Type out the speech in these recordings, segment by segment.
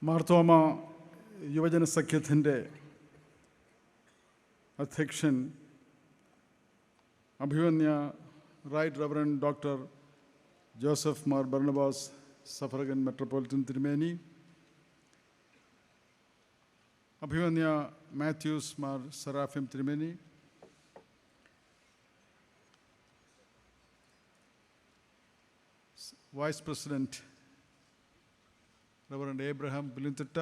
മാർത്തോമ യുവജന സഖ്യത്തിൻ്റെ അധ്യക്ഷൻ അഭിവന്യ right reverend doctor Joseph Mar Barnabas suffragan metropolitan തിരുമേനി, അഭിവന്യ മാത്യൂസ് മാർ സെറാഫിം തിരുമേനി, vice president reverend Abraham Pulinthitta,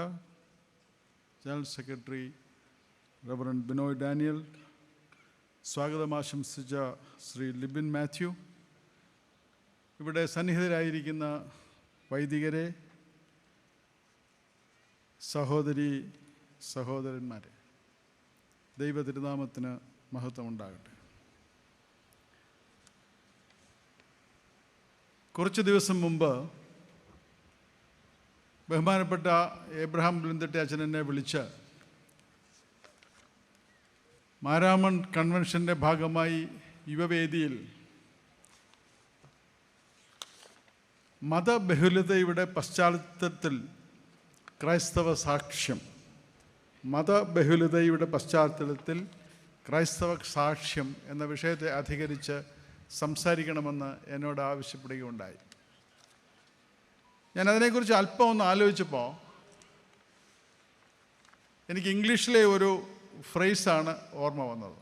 general secretary reverend Binoy Daniel, സ്വാഗതം ആശംസിച്ച ശ്രീ ലിബിൻ മാത്യു, ഇവിടെ സന്നിഹിതരായിരിക്കുന്ന വൈദികരെ, സഹോദരി സഹോദരന്മാരെ, ദൈവ തിരുനാമത്തിന് മഹത്വമുണ്ടാകട്ടെ. കുറച്ച് ദിവസം മുമ്പ് ബഹുമാനപ്പെട്ട ഏബ്രഹാം പുലിന്തിട്ട അച്ഛൻ എന്നെ വിളിച്ച് മാരാമൺ കൺവെൻഷൻ്റെ ഭാഗമായി യുവവേദിയിൽ മതബഹുലതയുടെ പശ്ചാത്തലത്തിൽ ക്രൈസ്തവ സാക്ഷ്യം, മതബഹുലതയുടെ പശ്ചാത്തലത്തിൽ ക്രൈസ്തവ സാക്ഷ്യം എന്ന വിഷയത്തെ അധികരിച്ച് സംസാരിക്കണമെന്ന് എന്നോട് ആവശ്യപ്പെടുകയുണ്ടായി. ഞാൻ അതിനെക്കുറിച്ച് അല്പം ഒന്ന് ആലോചിച്ചപ്പോൾ എനിക്ക് ഇംഗ്ലീഷിലെ ഒരു ഫ്രേസാണ് ഓർമ്മ വന്നത്.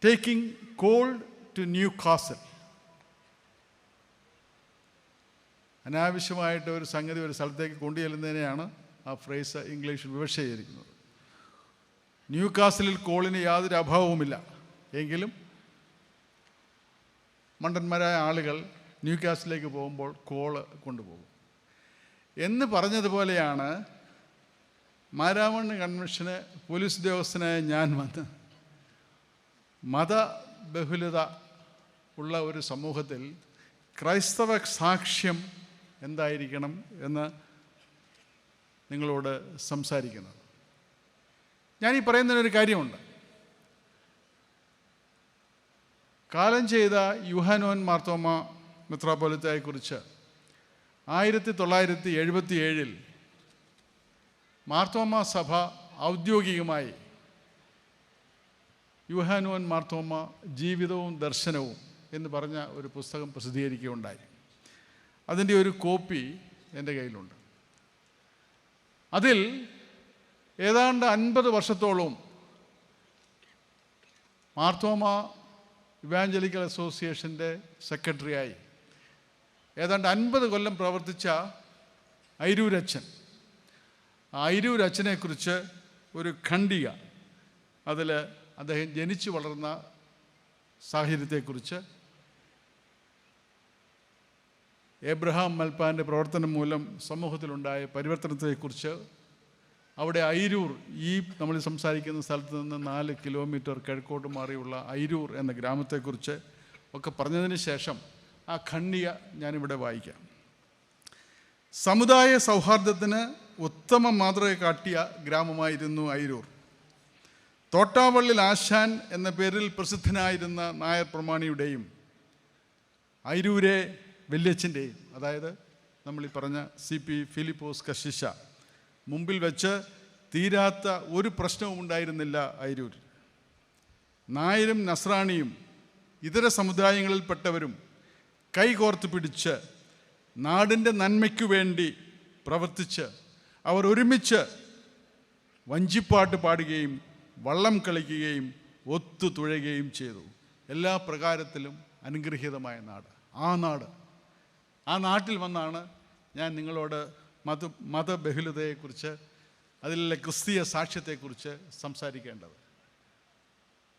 Taking coal to Newcastle. അനാവശ്യമായിട്ട് ഒരു സംഗതി ഒരു സ്ഥലത്തേക്ക് കൊണ്ടുചെല്ലുന്നതിനെയാണ് ആ ഫ്രേസ് ഇംഗ്ലീഷിൽ വിവക്ഷിച്ചിരിക്കുന്നത്. ന്യൂ കാസലിൽ കോളിന് യാതൊരു അഭാവവുമില്ല, എങ്കിലും മണ്ടന്മാരായ ആളുകൾ ന്യൂ കാസലിലേക്ക് പോകുമ്പോൾ കോള് കൊണ്ടുപോകും എന്ന് പറഞ്ഞതുപോലെയാണ് മാരാമൺ കൺവെൻഷന് പോലീസ് ഉദ്യോഗസ്ഥനായ ഞാൻ വന്ന് മതബഹുലത ഉള്ള ഒരു സമൂഹത്തിൽ ക്രൈസ്തവ സാക്ഷ്യം എന്തായിരിക്കണം എന്ന് നിങ്ങളോട് സംസാരിക്കുന്നത്. ഞാനീ പറയുന്നതിനൊരു കാര്യമുണ്ട്. കാലം ചെയ്ത യൂഹാനോൻ മാർത്തോമ മെത്രാപ്പൊലീത്തയെക്കുറിച്ച് 1977 മാർത്തോമ സഭ ഔദ്യോഗികമായി യൂഹാനോൻ മാർത്തോമ ജീവിതവും ദർശനവും എന്ന് പറഞ്ഞ ഒരു പുസ്തകം പ്രസിദ്ധീകരിക്കുകയുണ്ടായി. അതിൻ്റെ ഒരു കോപ്പി എൻ്റെ കയ്യിലുണ്ട്. അതിൽ ഏതാണ്ട് 50 വർഷത്തോളം മാർത്തോമ ഇവാഞ്ചലിക്കൽ അസോസിയേഷൻ്റെ സെക്രട്ടറിയായി ഏതാണ്ട് 50 കൊല്ലം പ്രവർത്തിച്ച ഐരൂരച്ഛൻ, ആ ഐരൂരച്ഛനെക്കുറിച്ച് ഒരു ഖണ്ഡിക, അതിൽ അദ്ദേഹം ജനിച്ചു വളർന്ന സാഹചര്യത്തെക്കുറിച്ച്, ഏബ്രഹാം മൽപ്പാൻ്റെ പ്രവർത്തനം മൂലം സമൂഹത്തിലുണ്ടായ പരിവർത്തനത്തെക്കുറിച്ച്, അവിടെ ഐരൂർ, ഈ നമ്മൾ സംസാരിക്കുന്ന സ്ഥലത്ത് നിന്ന് 4 കിലോമീറ്റർ കിഴക്കോട്ട് മാറിയുള്ള ഐരൂർ എന്ന ഗ്രാമത്തെക്കുറിച്ച് ഒക്കെ പറഞ്ഞതിന് ശേഷം ആ ഖണ്ഡിക ഞാനിവിടെ വായിക്കാം. സമുദായ സൗഹാർദ്ദത്തിന് ഉത്തമ മാതൃക കാട്ടിയ ഗ്രാമമായിരുന്നു ഐരൂർ. തോട്ടാവള്ളിൽ ആശാൻ എന്ന പേരിൽ പ്രസിദ്ധനായിരുന്ന നായർ പ്രമാണിയുടെയും ഐരൂരെ വല്യച്ഛൻ്റെയും, അതായത് നമ്മളീ പറഞ്ഞ CP ഫിലിപ്പോസ് കശിശ മുമ്പിൽ വെച്ച് തീരാത്ത ഒരു പ്രശ്നവും ഉണ്ടായിരുന്നില്ല ഐരൂർ. നായരും നസ്രാണിയും ഇതര സമുദായങ്ങളിൽപ്പെട്ടവരും കൈകോർത്ത് പിടിച്ച് നാടിൻ്റെ നന്മയ്ക്കു വേണ്ടി പ്രവർത്തിച്ച് അവർ ഒരുമിച്ച് വഞ്ചിപ്പാട്ട് പാടുകയും വള്ളം കളിക്കുകയും ഒത്തു തുഴയുകയും ചെയ്തു. എല്ലാ പ്രകാരത്തിലും അനുഗ്രഹീതമായ നാട്. ആ നാട്ടിൽ വന്നാണ് ഞാൻ നിങ്ങളോട് മതബഹുലതയെക്കുറിച്ച്, അതിലുള്ള ക്രിസ്തീയ സാക്ഷ്യത്തെക്കുറിച്ച് സംസാരിക്കേണ്ടത്.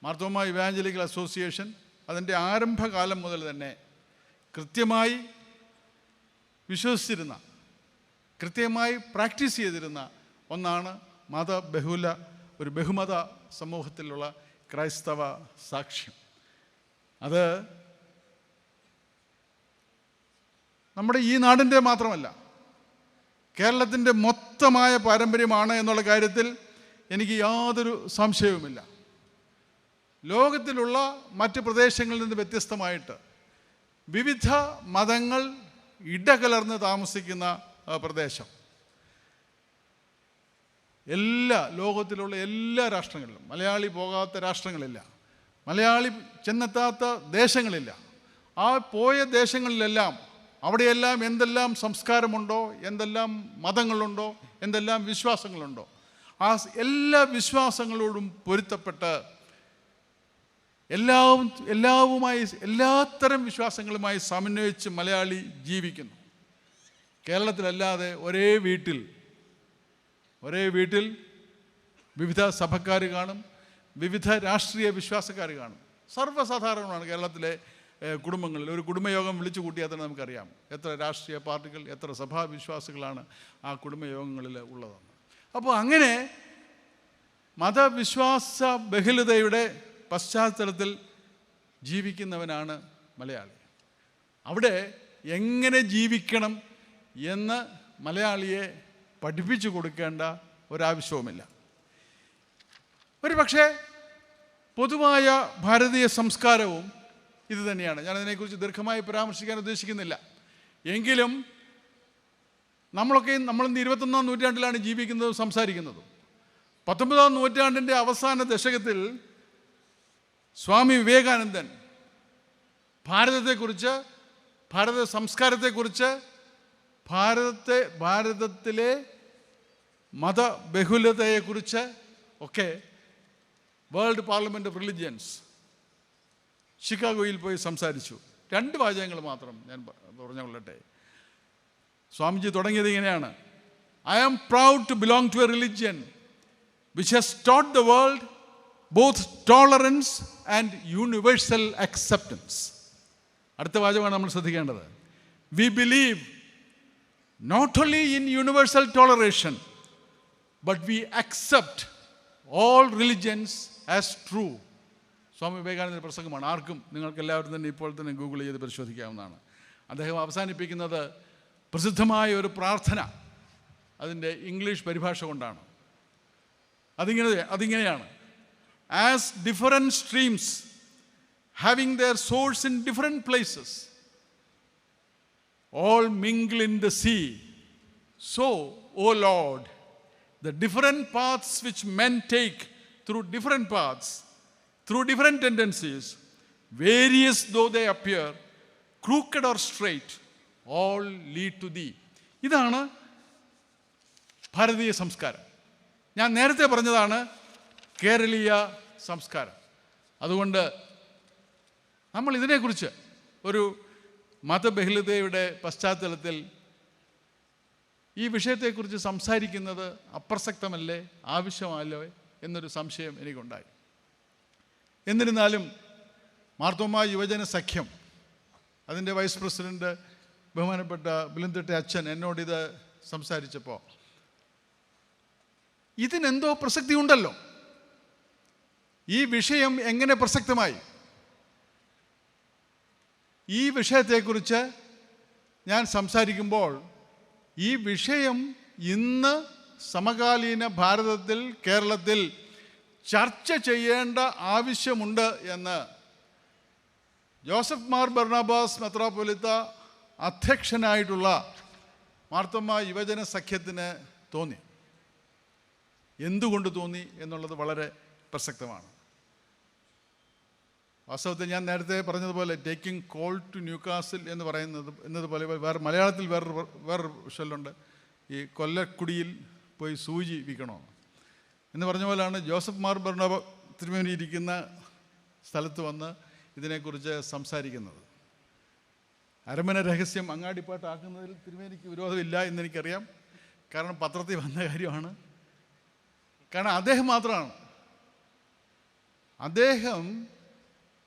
മാർത്തോമ ഇവാഞ്ചലിക്കൽ അസോസിയേഷൻ അതിൻ്റെ ആരംഭകാലം മുതൽ തന്നെ കൃത്യമായി വിശ്വസിച്ചിരുന്ന, കൃത്യമായി പ്രാക്ടീസ് ചെയ്തിരുന്ന ഒന്നാണ് ഒരു ബഹുമത സമൂഹത്തിലുള്ള ക്രൈസ്തവ സാക്ഷ്യം. അത് നമ്മുടെ ഈ നാടിൻ്റെ മാത്രമല്ല, കേരളത്തിൻ്റെ മൊത്തമായ പാരമ്പര്യമാണ് എന്നുള്ള കാര്യത്തിൽ എനിക്ക് യാതൊരു സംശയവുമില്ല. ലോകത്തിലുള്ള മറ്റ് പ്രദേശങ്ങളിൽ നിന്ന് വ്യത്യസ്തമായിട്ട് വിവിധ മതങ്ങൾ ഇടകലർന്ന് താമസിക്കുന്ന പ്രദേശം. ലോകത്തിലുള്ള എല്ലാ രാഷ്ട്രങ്ങളിലും മലയാളി പോകാത്ത രാഷ്ട്രങ്ങളില്ല, മലയാളി ചെന്നെത്താത്ത ദേശങ്ങളില്ല. ആ പോയ ദേശങ്ങളിലെല്ലാം അവിടെയെല്ലാം എന്തെല്ലാം സംസ്കാരമുണ്ടോ, എന്തെല്ലാം മതങ്ങളുണ്ടോ, എന്തെല്ലാം വിശ്വാസങ്ങളുണ്ടോ, ആ എല്ലാ വിശ്വാസങ്ങളോടും പൊരുത്തപ്പെട്ട് എല്ലാത്തരം വിശ്വാസങ്ങളുമായി സമന്വയിച്ച് മലയാളി ജീവിക്കുന്നു. കേരളത്തിലല്ലാതെ ഒരേ വീട്ടിൽ വിവിധ സഭക്കാർ കാണും, വിവിധ രാഷ്ട്രീയ വിശ്വാസക്കാർ കാണും. സർവ്വസാധാരണമാണ് കേരളത്തിലെ കുടുംബങ്ങളിൽ. ഒരു കുടുംബയോഗം വിളിച്ചു കൂട്ടിയാൽ തന്നെ നമുക്കറിയാം എത്ര രാഷ്ട്രീയ പാർട്ടികൾ, എത്ര സഭാവിശ്വാസികളാണ് ആ കുടുംബയോഗങ്ങളിൽ ഉള്ളതെന്ന്. അപ്പോൾ അങ്ങനെ മതവിശ്വാസ ബഹുലതയുടെ പശ്ചാത്തലത്തിൽ ജീവിക്കുന്നവനാണ് മലയാളി. അവിടെ എങ്ങനെ ജീവിക്കണം എന്ന് മലയാളിയെ പഠിപ്പിച്ചു കൊടുക്കേണ്ട ഒരാവശ്യവുമില്ല. ഒരു പക്ഷേ പൊതുവായ ഭാരതീയ സംസ്കാരവും ഇത് തന്നെയാണ്. ഞാനതിനെക്കുറിച്ച് ദീർഘമായി പരാമർശിക്കാൻ ഉദ്ദേശിക്കുന്നില്ല. എങ്കിലും നമ്മൾ ഇന്ന് 21-ാം നൂറ്റാണ്ടിലാണ് ജീവിക്കുന്നതും സംസാരിക്കുന്നതും. 19-ാം നൂറ്റാണ്ടിൻ്റെ അവസാന ദശകത്തിൽ സ്വാമി വിവേകാനന്ദൻ ഭാരതത്തെക്കുറിച്ച്, ഭാരത സംസ്കാരത്തെക്കുറിച്ച്, ഭാരതത്തിലെ മതബഹുലതയെക്കുറിച്ച് ഒക്കെ വേൾഡ് പാർലമെൻറ്റ് ഓഫ് റിലിജിയൻസ് ഷിക്കാഗോയിൽ പോയി സംസാരിച്ചു. 2 വാചകങ്ങൾ മാത്രം ഞാൻ പറഞ്ഞുകൊള്ളട്ടെ. സ്വാമിജി തുടങ്ങിയത് ഇങ്ങനെയാണ്: I am proud to belong to a religion which has taught the world both tolerance and universal acceptance. അടുത്ത വാചകമാണ് നമ്മൾ ശ്രദ്ധിക്കേണ്ടത്. We believe not only in universal toleration, but we accept all religions as true. സ്വാമി വിവേകാനന്ദൻ്റെ പ്രസംഗമാണ്. ആർക്കും, നിങ്ങൾക്ക് എല്ലാവരും തന്നെ ഇപ്പോൾ തന്നെ ഗൂഗിൾ ചെയ്ത് പരിശോധിക്കാവുന്നതാണ്. അദ്ദേഹം അവസാനിപ്പിക്കുന്നത് പ്രസിദ്ധമായ ഒരു പ്രാർത്ഥന, അതിൻ്റെ ഇംഗ്ലീഷ് പരിഭാഷ കൊണ്ടാണ്. അതിങ്ങനെയാണ്: As different streams having their source in different places all mingle in the sea, so, O Lord, the different paths which men take through different paths, through different tendencies, various though they appear, crooked or straight, all lead to thee. ഇതാണ് ഭാരതീയ സംസ്കാരം. ഞാൻ നേരത്തെ പറഞ്ഞതാണ് കേരളീയ സംസ്കാരം. അതുകൊണ്ട് നമ്മൾ ഇതിനെക്കുറിച്ച് ഒരു മതബഹുലതയുടെ പശ്ചാത്തലത്തിൽ ഈ വിഷയത്തെക്കുറിച്ച് സംസാരിക്കുന്നത് അപ്രസക്തമല്ലേ, ആവശ്യമല്ലേ എന്നൊരു സംശയം എനിക്കുണ്ടായി. എന്നിരുന്നാലും മാർത്തോമാ യുവജന സഖ്യം, അതിൻ്റെ വൈസ് പ്രസിഡന്റ് ബഹുമാനപ്പെട്ട ബിലിന്തിട്ട അച്ഛൻ എന്നോടിത് സംസാരിച്ചപ്പോൾ ഇതിനെന്തോ പ്രസക്തി ഉണ്ടല്ലോ, ഈ വിഷയം എങ്ങനെ പ്രസക്തമായി? ഈ വിഷയത്തെക്കുറിച്ച് ഞാൻ സംസാരിക്കുമ്പോൾ ഈ വിഷയം ഇന്ന് സമകാലീന ഭാരതത്തിൽ, കേരളത്തിൽ ചർച്ച ചെയ്യേണ്ട ആവശ്യമുണ്ട് എന്ന് ജോസഫ് മാർ ബർണബാസ് മെത്രാപ്പൊലീത്ത അധ്യക്ഷനായിട്ടുള്ള മാർത്തോമാ യുവജന സഖ്യത്തിന് തോന്നി. എന്തുകൊണ്ട് തോന്നി എന്നുള്ളത് വളരെ പ്രസക്തമാണ്. വാസ്തവത്തിൽ ഞാൻ നേരത്തെ പറഞ്ഞതുപോലെ ടേക്കിംഗ് കോൾ ടു ന്യൂകാസിൽ എന്നതുപോലെ വേറെ മലയാളത്തിൽ വേറൊരു ചൊല്ലുണ്ട്, ഈ കൊല്ലക്കുടിയിൽ പോയി സൂചി വിൽക്കണോ എന്ന് പറഞ്ഞ പോലെയാണ് ജോസഫ് മാർ ബർണബാ തിരുമേനി ഇരിക്കുന്ന സ്ഥലത്ത് വന്ന് ഇതിനെക്കുറിച്ച് സംസാരിക്കുന്നത്. അരമന രഹസ്യം അങ്ങാടിപ്പാട്ടാക്കുന്നതിൽ തിരുമേനിക്ക് വിരോധമില്ല എന്നെനിക്കറിയാം. കാരണം പത്രത്തിൽ വന്ന കാര്യമാണ്. കാരണം അദ്ദേഹം മാത്രമാണ്,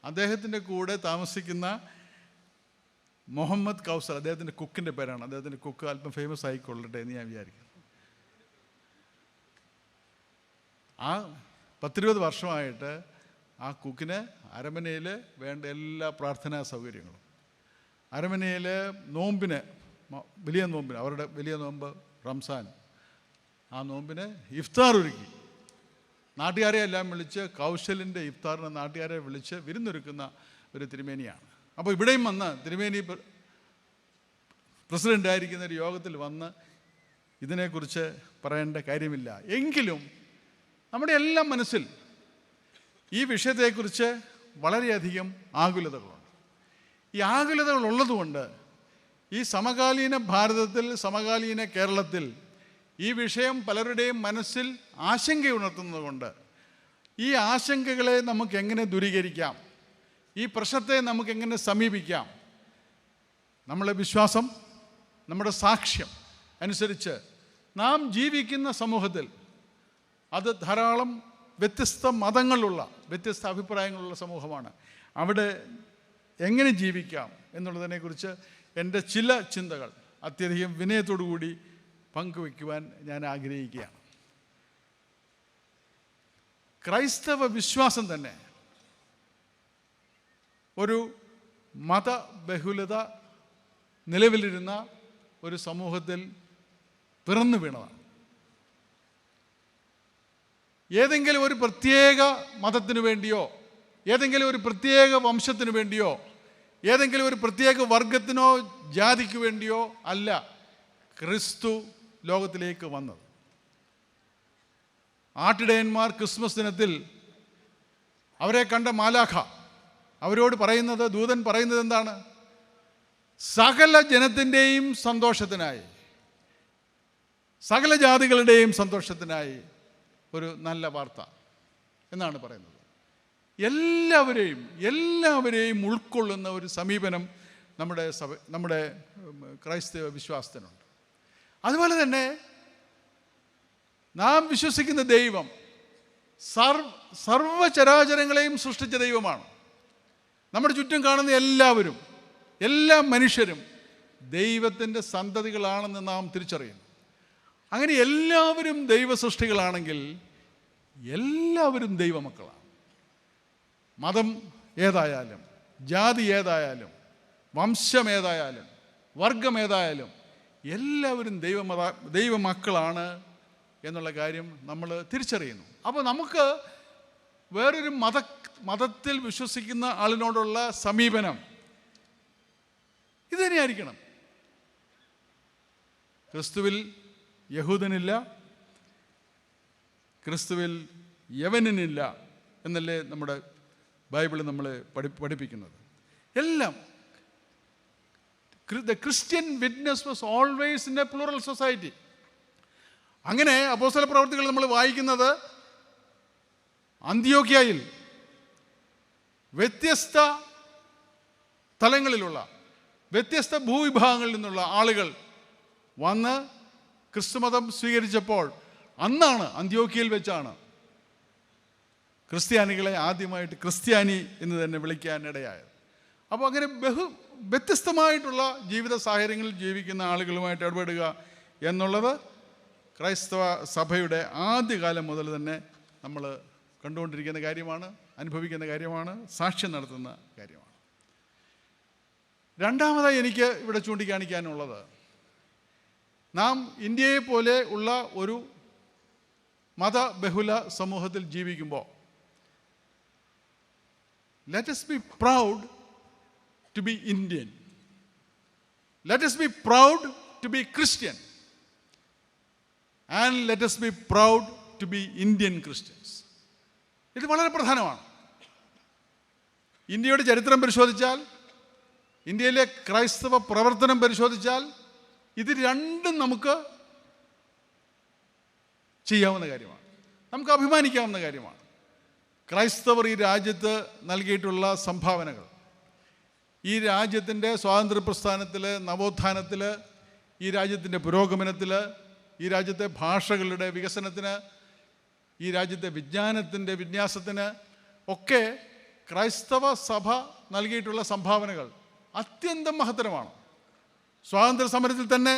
അദ്ദേഹത്തിൻ്റെ കൂടെ താമസിക്കുന്ന മുഹമ്മദ് കൗസർ, അദ്ദേഹത്തിൻ്റെ കുക്കിൻ്റെ പേരാണ്. അദ്ദേഹത്തിൻ്റെ കുക്ക് അല്പം ഫേമസ് ആയിക്കൊള്ളട്ടെ എന്ന് ഞാൻ വിചാരിക്കുന്നു. ആ 10-20 വർഷമായിട്ട് ആ കുക്കിന് അരമനയിൽ വേണ്ട എല്ലാ പ്രാർത്ഥനാ സൗകര്യങ്ങളും, അരമനയിൽ നോമ്പിന്, വലിയ നോമ്പിന്, അവരുടെ വലിയ നോമ്പ് റംസാൻ, ആ നോമ്പിന് ഇഫ്താർ ഒരുക്കി നാട്ടുകാരെ എല്ലാം വിളിച്ച്, കൗശലിൻ്റെ ഇഫ്താറിന് നാട്ടുകാരെ വിളിച്ച് വിരുന്നൊരുക്കുന്ന ഒരു തിരുമേനിയാണ്. അപ്പോൾ ഇവിടെയും വന്ന് തിരുമേനി പ്രസിഡൻ്റായിരിക്കുന്ന ഒരു യോഗത്തിൽ വന്ന് ഇതിനെക്കുറിച്ച് പറയേണ്ട കാര്യമില്ല. എങ്കിലും നമ്മുടെ എല്ലാം മനസ്സിൽ ഈ വിഷയത്തെക്കുറിച്ച് വളരെയധികം ആകുലതകളുണ്ട്. ഈ ആകുലതകൾ ഉള്ളതുകൊണ്ട് ഈ സമകാലീന ഭാരതത്തിൽ, സമകാലീന കേരളത്തിൽ ഈ വിഷയം പലരുടെയും മനസ്സിൽ ആശങ്കയുണർത്തുന്നതുകൊണ്ട് ഈ ആശങ്കകളെ നമുക്കെങ്ങനെ ദൂരീകരിക്കാം, ഈ പ്രശ്നത്തെ നമുക്കെങ്ങനെ സമീപിക്കാം, നമ്മളെ വിശ്വാസം, നമ്മുടെ സാക്ഷ്യം അനുസരിച്ച് നാം ജീവിക്കുന്ന സമൂഹത്തിൽ അത് ധാരാളം വ്യത്യസ്ത മതങ്ങളുള്ള, വ്യത്യസ്ത അഭിപ്രായങ്ങളുള്ള സമൂഹമാണ്. അവിടെ എങ്ങനെ ജീവിക്കാം എന്നുള്ളതിനെക്കുറിച്ച് എൻ്റെ ചില ചിന്തകൾ അത്യധികം വിനയത്തോടു കൂടി പങ്കുവയ്ക്കുവാൻ ഞാൻ ആഗ്രഹിക്കുകയാണ്. ക്രൈസ്തവ വിശ്വാസം തന്നെ ഒരു മതബഹുലത നിലവിലിരുന്ന ഒരു സമൂഹത്തിൽ പിറന്നു വീണതാണ്. ഏതെങ്കിലും ഒരു പ്രത്യേക മതത്തിനു വേണ്ടിയോ, ഏതെങ്കിലും ഒരു പ്രത്യേക വംശത്തിനു വേണ്ടിയോ, ഏതെങ്കിലും ഒരു പ്രത്യേക വർഗത്തിനോ ജാതിക്ക് വേണ്ടിയോ അല്ല ക്രിസ്തു ലോകത്തിലേക്ക് വന്നത്. ആട്ടിടയന്മാർ ക്രിസ്മസ് ദിനത്തിൽ അവരെ കണ്ട മാലാഖ അവരോട് പറയുന്നത്, ദൂതൻ പറയുന്നത് എന്താണ്? സകല ജനത്തിൻ്റെയും സന്തോഷത്തിനായി, സകല ജാതികളുടെയും സന്തോഷത്തിനായി ഒരു നല്ല വാർത്ത എന്നാണ് പറയുന്നത്. എല്ലാവരെയും ഉൾക്കൊള്ളുന്ന ഒരു സമീപനം നമ്മുടെ ക്രൈസ്തവ വിശ്വാസത്തിനുണ്ട്. അതുപോലെ തന്നെ നാം വിശ്വസിക്കുന്ന ദൈവം സർവചരാചരങ്ങളെയും സൃഷ്ടിച്ച ദൈവമാണ്. നമ്മുടെ ചുറ്റും കാണുന്ന എല്ലാ മനുഷ്യരും ദൈവത്തിൻ്റെ സന്തതികളാണെന്ന് നാം തിരിച്ചറിയുന്നു. അങ്ങനെ എല്ലാവരും ദൈവ സൃഷ്ടികളാണെങ്കിൽ എല്ലാവരും ദൈവമക്കളാണ്. മതം ഏതായാലും, ജാതി ഏതായാലും, വംശം ഏതായാലും, വർഗം ഏതായാലും എല്ലാവരും ദൈവമക്കളാണ് എന്നുള്ള കാര്യം നമ്മൾ തിരിച്ചറിയുന്നു. അപ്പോൾ നമുക്ക് വേറൊരു മതത്തിൽ വിശ്വസിക്കുന്ന ആളിനോടുള്ള സമീപനം ഇത് തന്നെയായിരിക്കണം. ക്രിസ്തുവിൽ യഹൂദനില്ല, ക്രിസ്തുവിൽ യവനനില്ല എന്നല്ലേ നമ്മുടെ ബൈബിൾ നമ്മളെ പഠിപ്പിക്കുന്നത്. എല്ലാം the Christian witness was always in a plural society. അങ്ങനെ അപ്പോസ്തല പ്രവർത്തികൾ നമ്മൾ വായിക്കുന്നത് അന്ത്യോക്യയിൽ വ്യത്യസ്ത തലങ്ങളിലുള്ള, വ്യത്യസ്ത ഭൂവിഭാഗങ്ങളിൽ നിന്നുള്ള ആളുകൾ വന്ന് ക്രിസ്തുമതം സ്വീകരിച്ചപ്പോൾ അന്നാണ്, അന്ത്യോക്യയിൽ വെച്ചാണ് ക്രിസ്ത്യാനികളെ ആദ്യമായിട്ട് ക്രിസ്ത്യാനി എന്ന് തന്നെ വിളിക്കാൻ ഇടയായത്. അപ്പോൾ അങ്ങനെ വ്യത്യസ്തമായിട്ടുള്ള ജീവിത സാഹചര്യങ്ങളിൽ ജീവിക്കുന്ന ആളുകളുമായിട്ട് ഇടപെടുക എന്നുള്ളത് ക്രൈസ്തവ സഭയുടെ ആദ്യകാലം മുതൽ തന്നെ നമ്മൾ കണ്ടുകൊണ്ടിരിക്കുന്ന കാര്യമാണ്, അനുഭവിക്കുന്ന കാര്യമാണ്, സാക്ഷ്യം നടത്തുന്ന കാര്യമാണ്. രണ്ടാമതായി എനിക്ക് ഇവിടെ ചൂണ്ടിക്കാണിക്കാനുള്ളത്, നാം ഇന്ത്യയെ പോലെ ഉള്ള ഒരു മതബഹുല സമൂഹത്തിൽ ജീവിക്കുമ്പോൾ let us be proud to be Indian. Let us be proud to be Christian. And let us be proud to be Indian Christians. ഇത് വളരെ പ്രധാനമാണ്. ഇന്ത്യയുടെ ചരിത്രം പരിശോധിച്ചാൽ, ഇന്ത്യയിലെ ക്രൈസ്തവ പ്രവർത്തനം പരിശോധിച്ചാൽ ഇത് രണ്ടും നമുക്ക് ചെയ്യാവുന്ന കാര്യമാണ്, നമുക്ക് അഭിമാനിക്കാവുന്ന കാര്യമാണ്. ക്രൈസ്തവർ ഈ രാജ്യത്ത് നൽകിയിട്ടുള്ള സംഭാവനകൾ, ഈ രാജ്യത്തിൻ്റെ സ്വാതന്ത്ര്യ പ്രസ്ഥാനത്തിൽ, നവോത്ഥാനത്തിൽ, ഈ രാജ്യത്തിൻ്റെ പുരോഗമനത്തിൽ, ഈ രാജ്യത്തെ ഭാഷകളുടെ വികസനത്തിന്, ഈ രാജ്യത്തെ വിജ്ഞാനത്തിൻ്റെ വിന്യാസത്തിന് ഒക്കെ ക്രൈസ്തവ സഭ നൽകിയിട്ടുള്ള സംഭാവനകൾ അത്യന്തം മഹത്തരമാണ്. സ്വാതന്ത്ര്യ സമരത്തിൽ തന്നെ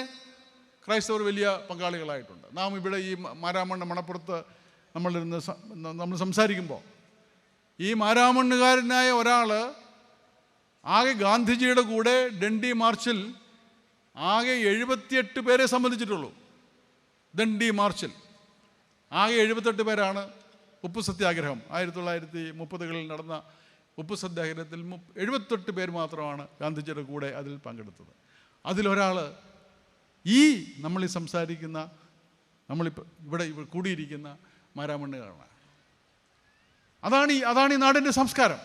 ക്രൈസ്തവർ വലിയ പങ്കാളികളായിട്ടുണ്ട്. നാം ഇവിടെ ഈ മാരാമണ്ണ് മണപ്പുറത്ത് നമ്മൾ സംസാരിക്കുമ്പോൾ ഈ മാരാമണ്ണുകാരനായ ഒരാൾ ആകെ ഗാന്ധിജിയുടെ കൂടെ ഡണ്ഡി മാർച്ചിൽ ആകെ 78 പേരെ സംബന്ധിച്ചിട്ടുള്ളൂ. ദണ്ഡി മാർച്ചിൽ ആകെ 78 പേരാണ് ഉപ്പു സത്യാഗ്രഹം 1930കളിൽ നടന്ന ഉപ്പു സത്യാഗ്രഹത്തിൽ 78 പേർ മാത്രമാണ് ഗാന്ധിജിയുടെ കൂടെ അതിൽ പങ്കെടുത്തത്. അതിലൊരാൾ നമ്മൾ സംസാരിക്കുന്ന, നമ്മളിപ്പോൾ ഇവിടെ കൂടിയിരിക്കുന്ന മാരാമണ്ണുകാരാണ്. അതാണ് ഈ നാടിൻ്റെ സംസ്കാരം.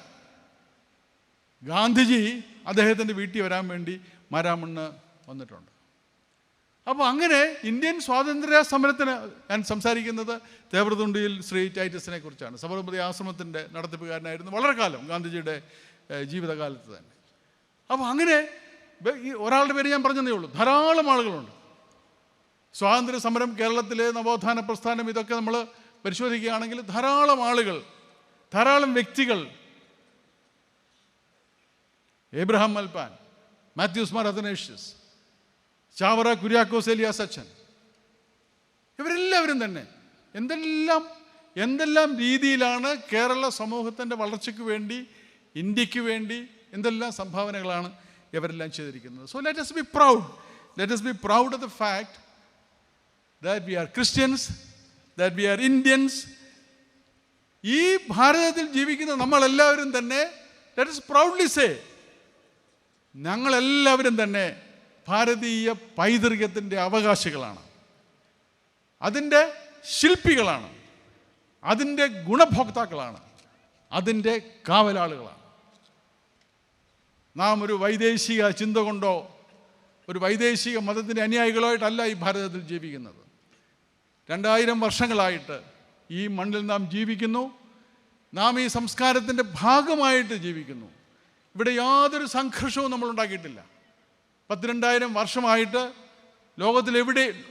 ഗാന്ധിജി അദ്ദേഹത്തിൻ്റെ വീട്ടിൽ വരാൻ വേണ്ടി മാരാമണ്ണ് വന്നിട്ടുണ്ട്. അപ്പോൾ അങ്ങനെ ഇന്ത്യൻ സ്വാതന്ത്ര്യ സമരത്തിന് ഞാൻ സംസാരിക്കുന്നത് തേവ്രതുണ്ടിയിൽ ശ്രീ ടൈറ്റസിനെ കുറിച്ചാണ്. സബർമതി ആശ്രമത്തിൻ്റെ നടത്തിപ്പുകാരനായിരുന്നു വളരെ കാലം, ഗാന്ധിജിയുടെ ജീവിതകാലത്ത് തന്നെ. അപ്പോൾ അങ്ങനെ ഒരാളുടെ പേര് ഞാൻ പറഞ്ഞതേ ഉള്ളൂ, ധാരാളം ആളുകളുണ്ട്. സ്വാതന്ത്ര്യ സമരം, കേരളത്തിലെ നവോത്ഥാന പ്രസ്ഥാനം, ഇതൊക്കെ നമ്മൾ പരിശോധിക്കുകയാണെങ്കിൽ ധാരാളം ആളുകൾ, ധാരാളം വ്യക്തികൾ, ഏബ്രഹാം മൽപ്പാൻ, മാത്യൂസ് മാർ അത്തനേഷ്യസ്, ചാവറ കുര്യാക്കോസ് ഏലിയാസ് അച്ഛൻ, ഇവരെല്ലാവരും തന്നെ എന്തെല്ലാം രീതിയിലാണ് കേരള സമൂഹത്തിൻ്റെ വളർച്ചയ്ക്ക് വേണ്ടി, ഇന്ത്യക്ക് വേണ്ടി എന്തെല്ലാം സംഭാവനകളാണ് ഇവരെല്ലാം ചെയ്തിരിക്കുന്നത്. So let us be proud of the fact that we are Christians, that we are Indians. ഈ ഭാരതത്തിൽ ജീവിക്കുന്ന നമ്മളെല്ലാവരും തന്നെ let us proudly say, ഞങ്ങളെല്ലാവരും തന്നെ ഭാരതീയ പൈതൃകത്തിൻ്റെ അവകാശികളാണ്, അതിൻ്റെ ശില്പികളാണ്, അതിൻ്റെ ഗുണഭോക്താക്കളാണ്, അതിൻ്റെ കാവലാളുകളാണ്. നാം ഒരു വൈദേശിക ചിന്ത കൊണ്ടോ ഒരു വൈദേശിക മതത്തിൻ്റെ അനുയായികളായിട്ടല്ല ഈ ഭാരതത്തിൽ ജീവിക്കുന്നത്. 2000 വർഷങ്ങളായിട്ട് ഈ മണ്ണിൽ നാം ജീവിക്കുന്നു. നാം ഈ സംസ്കാരത്തിൻ്റെ ഭാഗമായിട്ട് ജീവിക്കുന്നു. ഇവിടെ യാതൊരു സംഘർഷവും നമ്മൾ ഉണ്ടാക്കിയിട്ടില്ല. 12,000 വർഷമായിട്ട്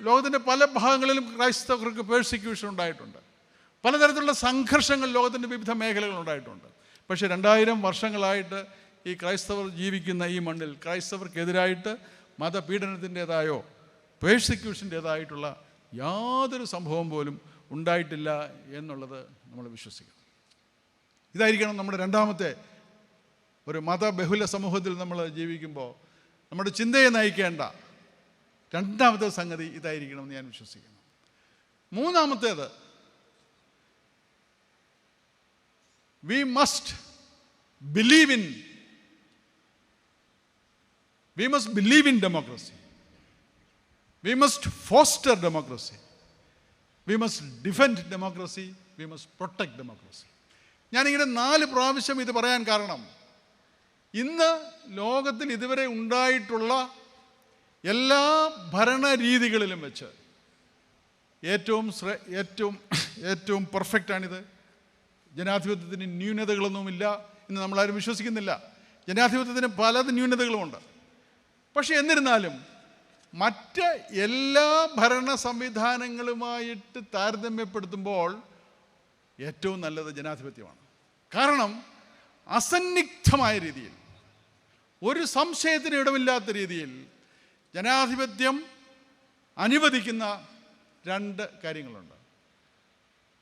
ലോകത്തിൻ്റെ പല ഭാഗങ്ങളിലും ക്രൈസ്തവർക്ക് പേഴ്സിക്യൂഷൻ ഉണ്ടായിട്ടുണ്ട്. പലതരത്തിലുള്ള സംഘർഷങ്ങൾ ലോകത്തിൻ്റെ വിവിധ മേഖലകൾ ഉണ്ടായിട്ടുണ്ട്. പക്ഷേ 2000 വർഷങ്ങളായിട്ട് ഈ ക്രൈസ്തവർ ജീവിക്കുന്ന ഈ മണ്ണിൽ ക്രൈസ്തവർക്കെതിരായിട്ട് മതപീഡനത്തിൻ്റേതായോ പേഴ്സിക്യൂഷൻ്റേതായിട്ടുള്ള യാതൊരു സംഭവം പോലും ഉണ്ടായിട്ടില്ല എന്നുള്ളത് നമ്മൾ വിശ്വസിക്കണം. ഇതായിരിക്കണം നമ്മുടെ രണ്ടാമത്തെ, ഒരു മതബഹുല സമൂഹത്തിൽ നമ്മൾ ജീവിക്കുമ്പോൾ നമ്മുടെ ചിന്തയെ നയിക്കേണ്ട രണ്ടാമത്തെ സംഗതി ഇതായിരിക്കണമെന്ന് ഞാൻ വിശ്വസിക്കുന്നു. മൂന്നാമത്തേത്, we must believe in democracy. We must foster democracy. We must defend democracy. We must protect democracy. ഞാനിങ്ങനെ 4 പ്രാവശ്യം ഇത് പറയാൻ കാരണം, ഇന്ന് ലോകത്തിൽ ഇതുവരെ ഉണ്ടായിട്ടുള്ള എല്ലാ ഭരണരീതികളിലും വെച്ച് ഏറ്റവും പെർഫെക്റ്റാണിത്. ജനാധിപത്യത്തിന് ന്യൂനതകളൊന്നുമില്ല എന്ന് നമ്മളാരും വിശ്വസിക്കുന്നില്ല. ജനാധിപത്യത്തിന് പല ന്യൂനതകളുമുണ്ട്. പക്ഷെ എന്നിരുന്നാലും മറ്റ് എല്ലാ ഭരണ സംവിധാനങ്ങളുമായിട്ട് താരതമ്യപ്പെടുത്തുമ്പോൾ ഏറ്റവും നല്ലത് ജനാധിപത്യമാണ്. കാരണം അസന്നിഗ്ധമായ രീതിയിൽ, ഒരു സംശയത്തിന് ഇടമില്ലാത്ത രീതിയിൽ ജനാധിപത്യം അനുവദിക്കുന്ന 2 കാര്യങ്ങളുണ്ട്.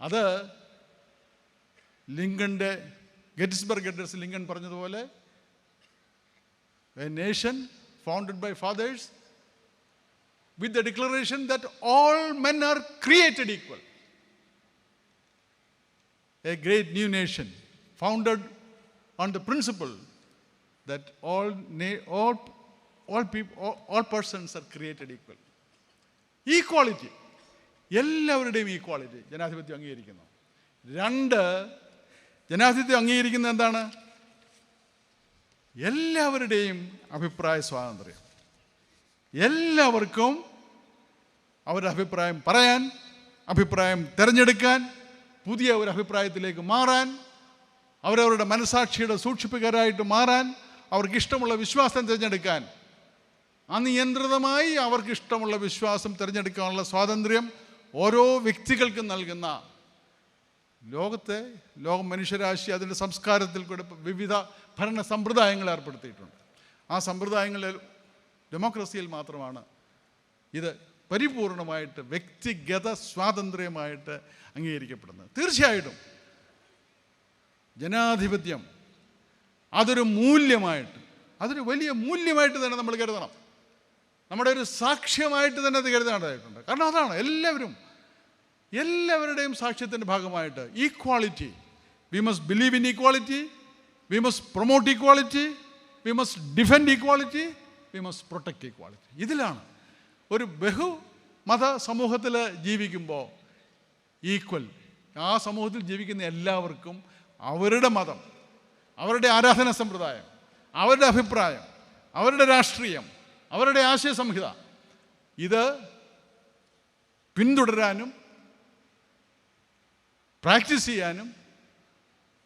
അത് ഗെറ്റിസ്ബർഗ് അഡ്രസ് ലിങ്കൺ പറഞ്ഞതുപോലെ, A nation founded by fathers with the declaration that all men are created equal. A great new nation founded on the principle that all persons are created equal. Equality, എല്ലാവരുടെയും equality ജനാധിപത്യം അംഗീകരിക്കുന്നു. 2, ജനാധിപത്യം അംഗീകരിക്കുന്നത് എന്താണ്? എല്ലാവരുടെയും അഭിപ്രായ സ്വാതന്ത്ര്യം. എല്ലാവർക്കും അവരുടെ അഭിപ്രായം പറയാൻ, അഭിപ്രായം തിരഞ്ഞെടുക്കാൻ, പുതിയ ഒരു അഭിപ്രായത്തിലേക്ക് മാറാൻ, അവരവരുടെ മനസാക്ഷിയുടെ സൂക്ഷിപ്പുകാരായിട്ട് മാറാൻ, അവർക്കിഷ്ടമുള്ള വിശ്വാസം തിരഞ്ഞെടുക്കാൻ, അനിയന്ത്രിതമായി അവർക്കിഷ്ടമുള്ള വിശ്വാസം തിരഞ്ഞെടുക്കാനുള്ള സ്വാതന്ത്ര്യം ഓരോ വ്യക്തികൾക്കും നൽകുന്ന ലോക മനുഷ്യരാശി അതിൻ്റെ സംസ്കാരത്തിൽ കൂടെ വിവിധ ഭരണ സമ്പ്രദായങ്ങൾ ഏർപ്പെടുത്തിയിട്ടുണ്ട്. ആ സമ്പ്രദായങ്ങളിൽ ഡെമോക്രസിയിൽ മാത്രമാണ് ഇത് പരിപൂർണമായിട്ട് വ്യക്തിഗത സ്വാതന്ത്ര്യമായിട്ട് അംഗീകരിക്കപ്പെടുന്നത്. തീർച്ചയായിട്ടും ജനാധിപത്യം അതൊരു വലിയ മൂല്യമായിട്ട് തന്നെ നമ്മൾ കരുതണം. നമ്മുടെ ഒരു സാക്ഷ്യമായിട്ട് തന്നെ അത് കരുതേണ്ടതായിട്ടുണ്ട്. കാരണം അതാണ് എല്ലാവരുടെയും സാക്ഷ്യത്തിൻ്റെ ഭാഗമായിട്ട് equality. We must believe in equality, we must promote equality, we must defend equality, we must protect equality. ഇതിലാണ് ഒരു ബഹുമത സമൂഹത്തിൽ ജീവിക്കുമ്പോൾ ഈക്വൽ, ആ സമൂഹത്തിൽ ജീവിക്കുന്ന എല്ലാവർക്കും അവരുടെ മതം, അവരുടെ ആരാധനാ സമ്പ്രദായം, അവരുടെ അഭിപ്രായം, അവരുടെ രാഷ്ട്രീയം, അവരുടെ ആശയ സംഹിത ഇത് പിന്തുടരാനും പ്രാക്ടീസ് ചെയ്യാനും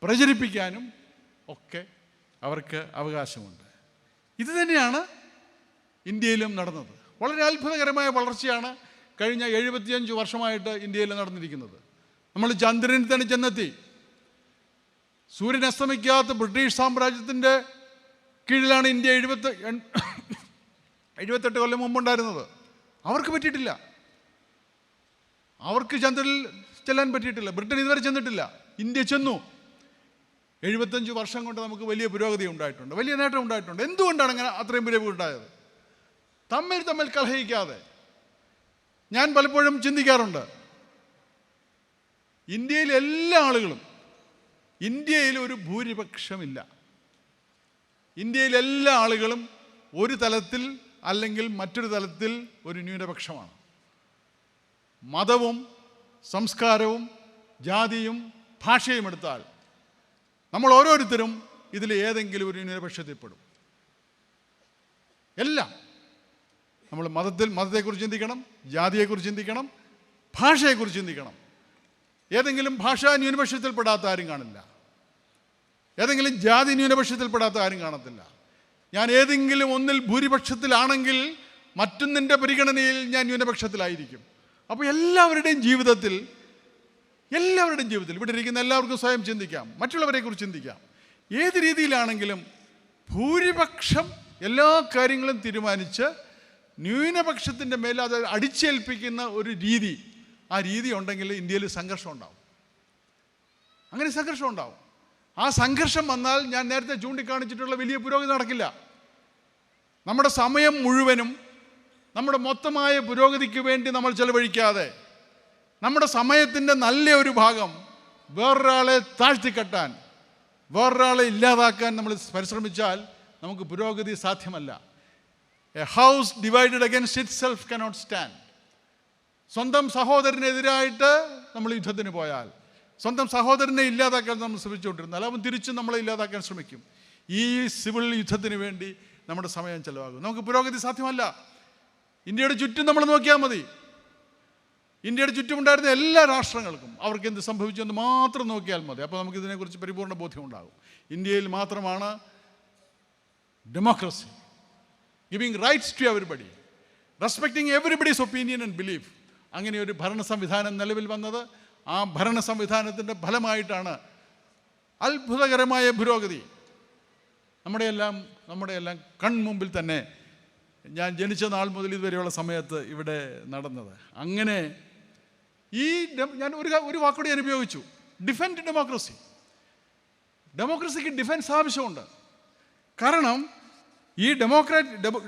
പ്രചരിപ്പിക്കാനും ഒക്കെ അവർക്ക് അവകാശമുണ്ട്. ഇത് തന്നെയാണ് ഇന്ത്യയിലും നടന്നത്. വളരെ അത്ഭുതകരമായ വളർച്ചയാണ് കഴിഞ്ഞ 75 വർഷമായിട്ട് ഇന്ത്യയിൽ നടന്നിരിക്കുന്നത്. നമ്മൾ ചന്ദ്രനിൽ തന്നെ ചെന്നെത്തി. സൂര്യൻ അസ്തമിക്കാത്ത ബ്രിട്ടീഷ് സാമ്രാജ്യത്തിൻ്റെ കീഴിലാണ് ഇന്ത്യ 78 കൊല്ലം മുമ്പുണ്ടായിരുന്നത്. അവർക്ക് പറ്റിയിട്ടില്ല, അവർക്ക് ചന്ദ്രനിൽ ചെല്ലാൻ പറ്റിയിട്ടില്ല. ബ്രിട്ടൻ ഇതുവരെ ചെന്നിട്ടില്ല, ഇന്ത്യ ചെന്നു. 75 വർഷം കൊണ്ട് നമുക്ക് വലിയ പുരോഗതി ഉണ്ടായിട്ടുണ്ട്, വലിയ നേട്ടം ഉണ്ടായിട്ടുണ്ട്. എന്തുകൊണ്ടാണ് അങ്ങനെ അത്രയും പുരോഗതി ഉണ്ടായത്? തമ്മിൽ കലഹിക്കാതെ. ഞാൻ പലപ്പോഴും ചിന്തിക്കാറുണ്ട്, ഇന്ത്യയിലെ എല്ലാ ആളുകളും, ഇന്ത്യയിൽ ഒരു ഭൂരിപക്ഷമില്ല. ഇന്ത്യയിലെ എല്ലാ ആളുകളും ഒരു തലത്തിൽ അല്ലെങ്കിൽ മറ്റൊരു തലത്തിൽ ഒരു ന്യൂനപക്ഷമാണ്. മതവും സംസ്കാരവും ജാതിയും ഭാഷയും എടുത്താൽ നമ്മൾ ഓരോരുത്തരും ഇതിൽ ഏതെങ്കിലും ഒരു ന്യൂനപക്ഷത്തിൽപ്പെടും. എല്ലാം നമ്മൾ മതത്തെക്കുറിച്ച് ചിന്തിക്കണം, ജാതിയെക്കുറിച്ച് ചിന്തിക്കണം, ഭാഷയെക്കുറിച്ച് ചിന്തിക്കണം. ഏതെങ്കിലും ഭാഷാ ന്യൂനപക്ഷത്തിൽപ്പെടാത്ത ആരും കാണില്ല, ഏതെങ്കിലും ജാതി ന്യൂനപക്ഷത്തിൽപ്പെടാത്ത ആരും കാണത്തില്ല. ഞാൻ ഏതെങ്കിലും ഒന്നിൽ ഭൂരിപക്ഷത്തിലാണെങ്കിൽ മറ്റൊന്നിൻ്റെ പരിഗണനയിൽ ഞാൻ ന്യൂനപക്ഷത്തിലായിരിക്കും. അപ്പോൾ എല്ലാവരുടെയും ജീവിതത്തിൽ ഇവിടെ ഇരിക്കുന്ന എല്ലാവർക്കും സ്വയം ചിന്തിക്കാം, മറ്റുള്ളവരെക്കുറിച്ച് ചിന്തിക്കാം. ഏത് രീതിയിലാണെങ്കിലും ഭൂരിപക്ഷം എല്ലാ കാര്യങ്ങളും തീരുമാനിച്ച് ന്യൂനപക്ഷത്തിൻ്റെ മേലെ അത് അടിച്ചേൽപ്പിക്കുന്ന ഒരു രീതി, ആ രീതി ഉണ്ടെങ്കിൽ ഇന്ത്യയിൽ സംഘർഷം ഉണ്ടാവും. അങ്ങനെ സംഘർഷം ഉണ്ടാവും. ആ സംഘർഷം വന്നാൽ ഞാൻ നേരത്തെ ചൂണ്ടിക്കാണിച്ചിട്ടുള്ള വലിയ പുരോഗതി നടക്കില്ല. നമ്മുടെ സമയം മുഴുവനും നമ്മുടെ മൊത്തമായ പുരോഗതിക്ക് വേണ്ടി നമ്മൾ ചെലവഴിക്കാതെ നമ്മുടെ സമയത്തിൻ്റെ നല്ല ഒരു ഭാഗം വേറൊരാളെ താഴ്ത്തിക്കെട്ടാൻ, വേറൊരാളെ ഇല്ലാതാക്കാൻ നമ്മൾ പരിശ്രമിച്ചാൽ നമുക്ക് പുരോഗതി സാധ്യമല്ല. A house divided against itself cannot stand. സ്വന്തം സഹോദരനെതിരായിട്ട് നമ്മൾ യുദ്ധത്തിന് പോയാൽ, സ്വന്തം സഹോദരനെ ഇല്ലാതാക്കാൻ നമ്മൾ ശ്രമിച്ചുകൊണ്ടിരുന്നാൽ അവൻ തിരിച്ചും നമ്മളെ ഇല്ലാതാക്കാൻ ശ്രമിക്കും. ഈ സിവിൽ യുദ്ധത്തിന് വേണ്ടി നമ്മുടെ സമയം ചെലവാകും. നമുക്ക് പുരോഗതി സാധ്യമല്ല. ഇന്ത്യയുടെ ചുറ്റും നമ്മൾ നോക്കിയാൽ മതി. ഇന്ത്യയുടെ ചുറ്റുമുണ്ടായിരുന്ന എല്ലാ രാഷ്ട്രങ്ങൾക്കും അവർക്ക് എന്ത് സംഭവിച്ചു എന്ന് മാത്രം നോക്കിയാൽ മതി. അപ്പോൾ നമുക്ക് ഇതിനെക്കുറിച്ച് പരിപൂർണ്ണ ബോധ്യമുണ്ടാകും. ഇന്ത്യയിൽ മാത്രമാണ് democracy, giving rights to everybody, respecting everybody's opinion and belief, അങ്ങനെ ഒരു ഭരണ സംവിധാനം നിലവിൽ വന്നത്. ആ ഭരണ സംവിധാനത്തിൻ്റെ ഫലമായിട്ടാണ് അത്ഭുതകരമായ പുരോഗതി നമ്മുടെയെല്ലാം കൺമുമ്പിൽ തന്നെ ഞാൻ ജനിച്ച നാൾ മുതൽ ഇതുവരെയുള്ള സമയത്ത് ഇവിടെ നടന്നത്. അങ്ങനെ ഞാൻ ഒരു വാക്കുകൂടി ഞാൻ ഉപയോഗിച്ചു, ഡിഫെൻഡ് ഡെമോക്രസി. ഡെമോക്രസിക്ക് ഡിഫെൻസ് ആവശ്യമുണ്ട്. കാരണം ഈ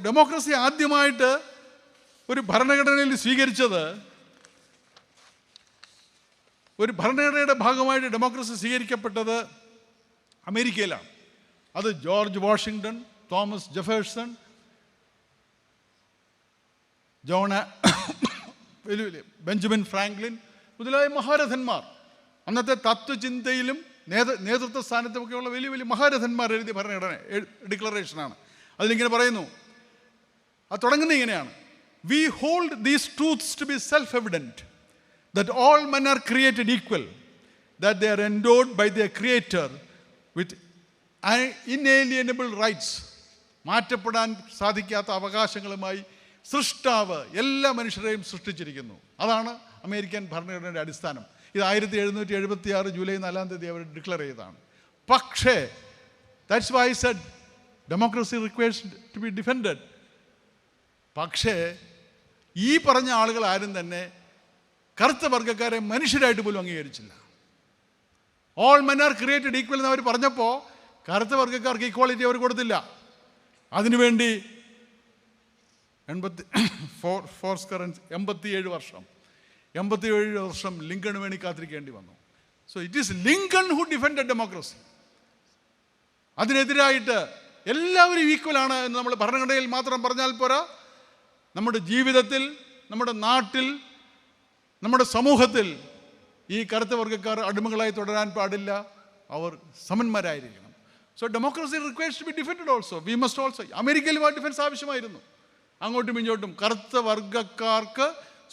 ഡെമോക്രസി ആദ്യമായിട്ട് ഒരു ഭരണഘടനയിൽ സ്വീകരിച്ചത്, ഒരു ഭരണഘടനയുടെ ഭാഗമായിട്ട് ഡെമോക്രസി സ്വീകരിക്കപ്പെട്ടത് അമേരിക്കയിലാണ്. അത് George Washington, Thomas Jefferson, Benjamin Franklin മുതലായ മഹാരഥന്മാർ, അന്നത്തെ തത്വചിന്തയിലും നേതൃത്വ സ്ഥാനത്തുമൊക്കെയുള്ള വലിയ വലിയ മഹാരഥന്മാർ എഴുതിയ ഭരണഘടന ഡിക്ലറേഷനാണ്. അതിലിങ്ങനെ പറയുന്നു, അത് തുടങ്ങുന്നത് ഇങ്ങനെയാണ്: we hold these truths to be self evident that all men are created equal, that they are endowed by their creator with inalienable rights, മാറ്റപ്പെടാൻ സാധിക്കാത്ത അവകാശങ്ങളുമായി സൃഷ്ടാവ് എല്ലാ മനുഷ്യരെയും സൃഷ്ടിച്ചിരിക്കുന്നു. അതാണ് അമേരിക്കൻ ഭരണഘടനയുടെ അടിസ്ഥാനം. ഇത് 1776 ജൂലൈ 4 അവർ ഡിക്ലെയർ ചെയ്തതാണ്. പക്ഷേ that's why I said democracy requires to be defended. പക്ഷേ ഈ പറഞ്ഞ ആളുകൾ ആരും തന്നെ കറുത്ത വർഗ്ഗക്കാരെ മനുഷ്യരായിട്ട് പോലും അംഗീകരിച്ചില്ല. All men are created equal എന്ന് അവർ പറഞ്ഞപ്പോൾ കറുത്ത വർഗ്ഗക്കാർക്ക് ഈക്വാളിറ്റി അവർ കൊടുത്തില്ല. അതിനുവേണ്ടി 87 വർഷം ലിങ്കണ് വേണ്ടി കാത്തിരിക്കേണ്ടി വന്നു. So it is Lincoln who defended democracy. അതിനെതിരായിട്ട് എല്ലാവരും ഈക്വലാണ് എന്ന് നമ്മൾ ഭരണഘടനയിൽ മാത്രം പറഞ്ഞാൽ പോരാ, നമ്മുടെ ജീവിതത്തിൽ, നമ്മുടെ നാട്ടിൽ, നമ്മുടെ സമൂഹത്തിൽ ഈ കറുത്ത വർഗ്ഗക്കാർ അടിമകളായി തുടരാൻ പാടില്ല. അവർ സമന്മാരായിരിക്കണം. So democracy requires to be defended also. We must also. അമേരിക്കയിലും ആ ഡിഫൻസ് ആവശ്യമായിരുന്നു. അങ്ങോട്ടും ഇങ്ങോട്ടും കറുത്ത വർഗ്ഗക്കാർക്ക്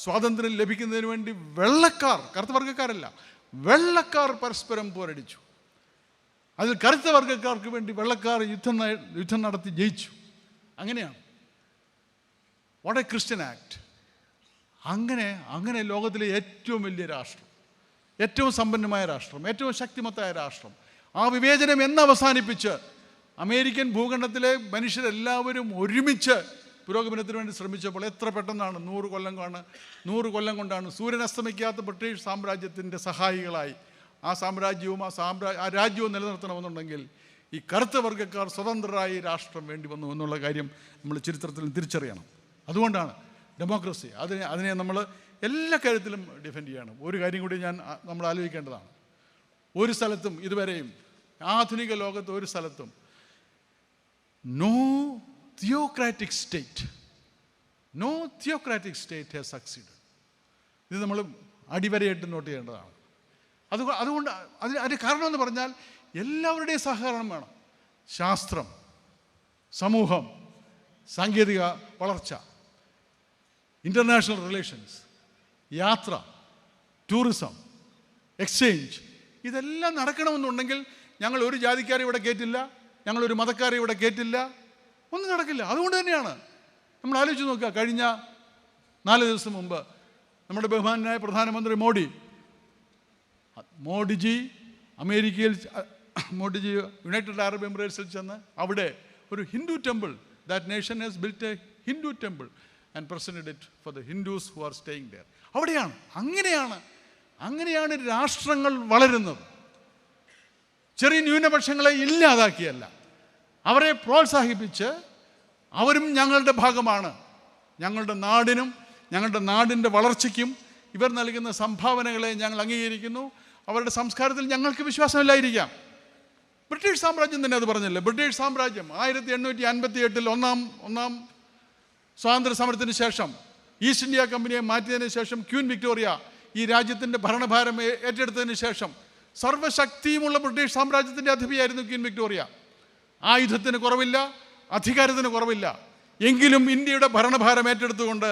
സ്വാതന്ത്ര്യം ലഭിക്കുന്നതിന് വേണ്ടി കറുത്ത വർഗ്ഗക്കാരല്ല, വെള്ളക്കാർ പരസ്പരം പോരടിച്ചു. അതിൽ കറുത്ത വർഗ്ഗക്കാർക്ക് വേണ്ടി വെള്ളക്കാർ യുദ്ധം നടത്തി ജയിച്ചു. അങ്ങനെയാണ്. What A Christian act. അങ്ങനെ ലോകത്തിലെ ഏറ്റവും വലിയ രാഷ്ട്രം, ഏറ്റവും സമ്പന്നമായ രാഷ്ട്രം, ഏറ്റവും ശക്തിമത്തായ രാഷ്ട്രം, ആ വിവേചനം അവസാനിപ്പിച്ച് അമേരിക്കൻ ഭൂഖണ്ഡത്തിലെ മനുഷ്യരെല്ലാവരും ഒരുമിച്ച് പുരോഗമനത്തിന് വേണ്ടി ശ്രമിച്ചപ്പോൾ എത്ര പെട്ടെന്നാണ് 100 കൊല്ലം കൊണ്ടാണ് സൂര്യൻ അസ്തമിക്കാത്ത ബ്രിട്ടീഷ് സാമ്രാജ്യത്തിൻ്റെ സഹായികളായി ആ സാമ്രാജ്യവും ആ രാജ്യവും നിലനിർത്തണമെന്നുണ്ടെങ്കിൽ ഈ കറുത്ത വർഗ്ഗക്കാർ സ്വതന്ത്രരായി രാഷ്ട്രം വേണ്ടി വന്നു എന്നുള്ള കാര്യം നമ്മൾ ചരിത്രത്തിൽ തിരിച്ചറിയണം. അതുകൊണ്ടാണ് ഡെമോക്രസി. അതിനെ നമ്മൾ എല്ലാ കാര്യത്തിലും ഡിഫെൻഡ് ചെയ്യണം. ഒരു കാര്യം കൂടി നമ്മൾ ആലോചിക്കേണ്ടതാണ്. ഒരു സ്ഥലത്തും ഇതുവരെയും ആധുനിക ലോകത്ത് ഒരു സ്ഥലത്തും no theocratic state has succeed. ഇത് നമ്മൾ അടിവരയിട്ട് നോട്ട് ചെയ്യേണ്ടതാണ്. അതുകൊണ്ട് അതിന് കാരണമെന്ന് പറഞ്ഞാൽ എല്ലാവരുടെയും സഹകരണം വേണം. ശാസ്ത്രം, സമൂഹം, സാങ്കേതിക വളർച്ച, ഇൻ്റർനാഷണൽ റിലേഷൻസ്, യാത്ര, ടൂറിസം, എക്സ്ചേഞ്ച്, ഇതെല്ലാം നടക്കണമെന്നുണ്ടെങ്കിൽ ഞങ്ങൾ ഒരു ജാതിക്കാരെ ഇവിടെ കയറ്റില്ല, ഞങ്ങളൊരു മതക്കാരെ ഇവിടെ കയറ്റില്ല, ഒന്നും നടക്കില്ല. അതുകൊണ്ട് തന്നെയാണ് നമ്മൾ ആലോചിച്ച് നോക്കുക. കഴിഞ്ഞ 4 ദിവസം മുമ്പ് നമ്മുടെ ബഹുമാനായ പ്രധാനമന്ത്രി മോഡിജി യുണൈറ്റഡ് അറബ് എമിറേറ്റ്സിൽ ചെന്ന് അവിടെ ഒരു Hindu temple, that nation has built a Hindu temple and presented it for the Hindus who are staying there. അവിടെയാണ്. അങ്ങനെയാണ് രാഷ്ട്രങ്ങൾ വളരുന്നത്. ചെറിയ ന്യൂനപക്ഷങ്ങളെ ഇല്ലാതാക്കിയല്ല, അവരെ പ്രോത്സാഹിപ്പിച്ച് അവരും ഞങ്ങളുടെ ഭാഗമാണ്, ഞങ്ങളുടെ നാടിനും ഞങ്ങളുടെ നാടിൻ്റെ വളർച്ചയ്ക്കും ഇവർ നൽകുന്ന സംഭാവനകളെ ഞങ്ങൾ അംഗീകരിക്കുന്നു. അവരുടെ സംസ്കാരത്തിൽ ഞങ്ങൾക്ക് വിശ്വാസമില്ലായിരിക്കാം. ബ്രിട്ടീഷ് സാമ്രാജ്യം തന്നെ അത് പറഞ്ഞില്ലേ. ബ്രിട്ടീഷ് സാമ്രാജ്യം 1858 ഒന്നാം സ്വാതന്ത്ര്യ സമരത്തിന് ശേഷം ഈസ്റ്റ് ഇന്ത്യ കമ്പനിയെ മാറ്റിയതിന് ശേഷം ക്വീൻ വിക്ടോറിയ ഈ രാജ്യത്തിൻ്റെ ഭരണഭാരം ഏറ്റെടുത്തതിന് ശേഷം സർവ്വശക്തിയുമുള്ള ബ്രിട്ടീഷ് സാമ്രാജ്യത്തിൻ്റെ അധിപതിയായിരുന്നു ക്വീൻ വിക്ടോറിയ. ആയുധത്തിന് കുറവില്ല, അധികാരത്തിന് കുറവില്ല. എങ്കിലും ഇന്ത്യയുടെ ഭരണഭാരം ഏറ്റെടുത്തുകൊണ്ട്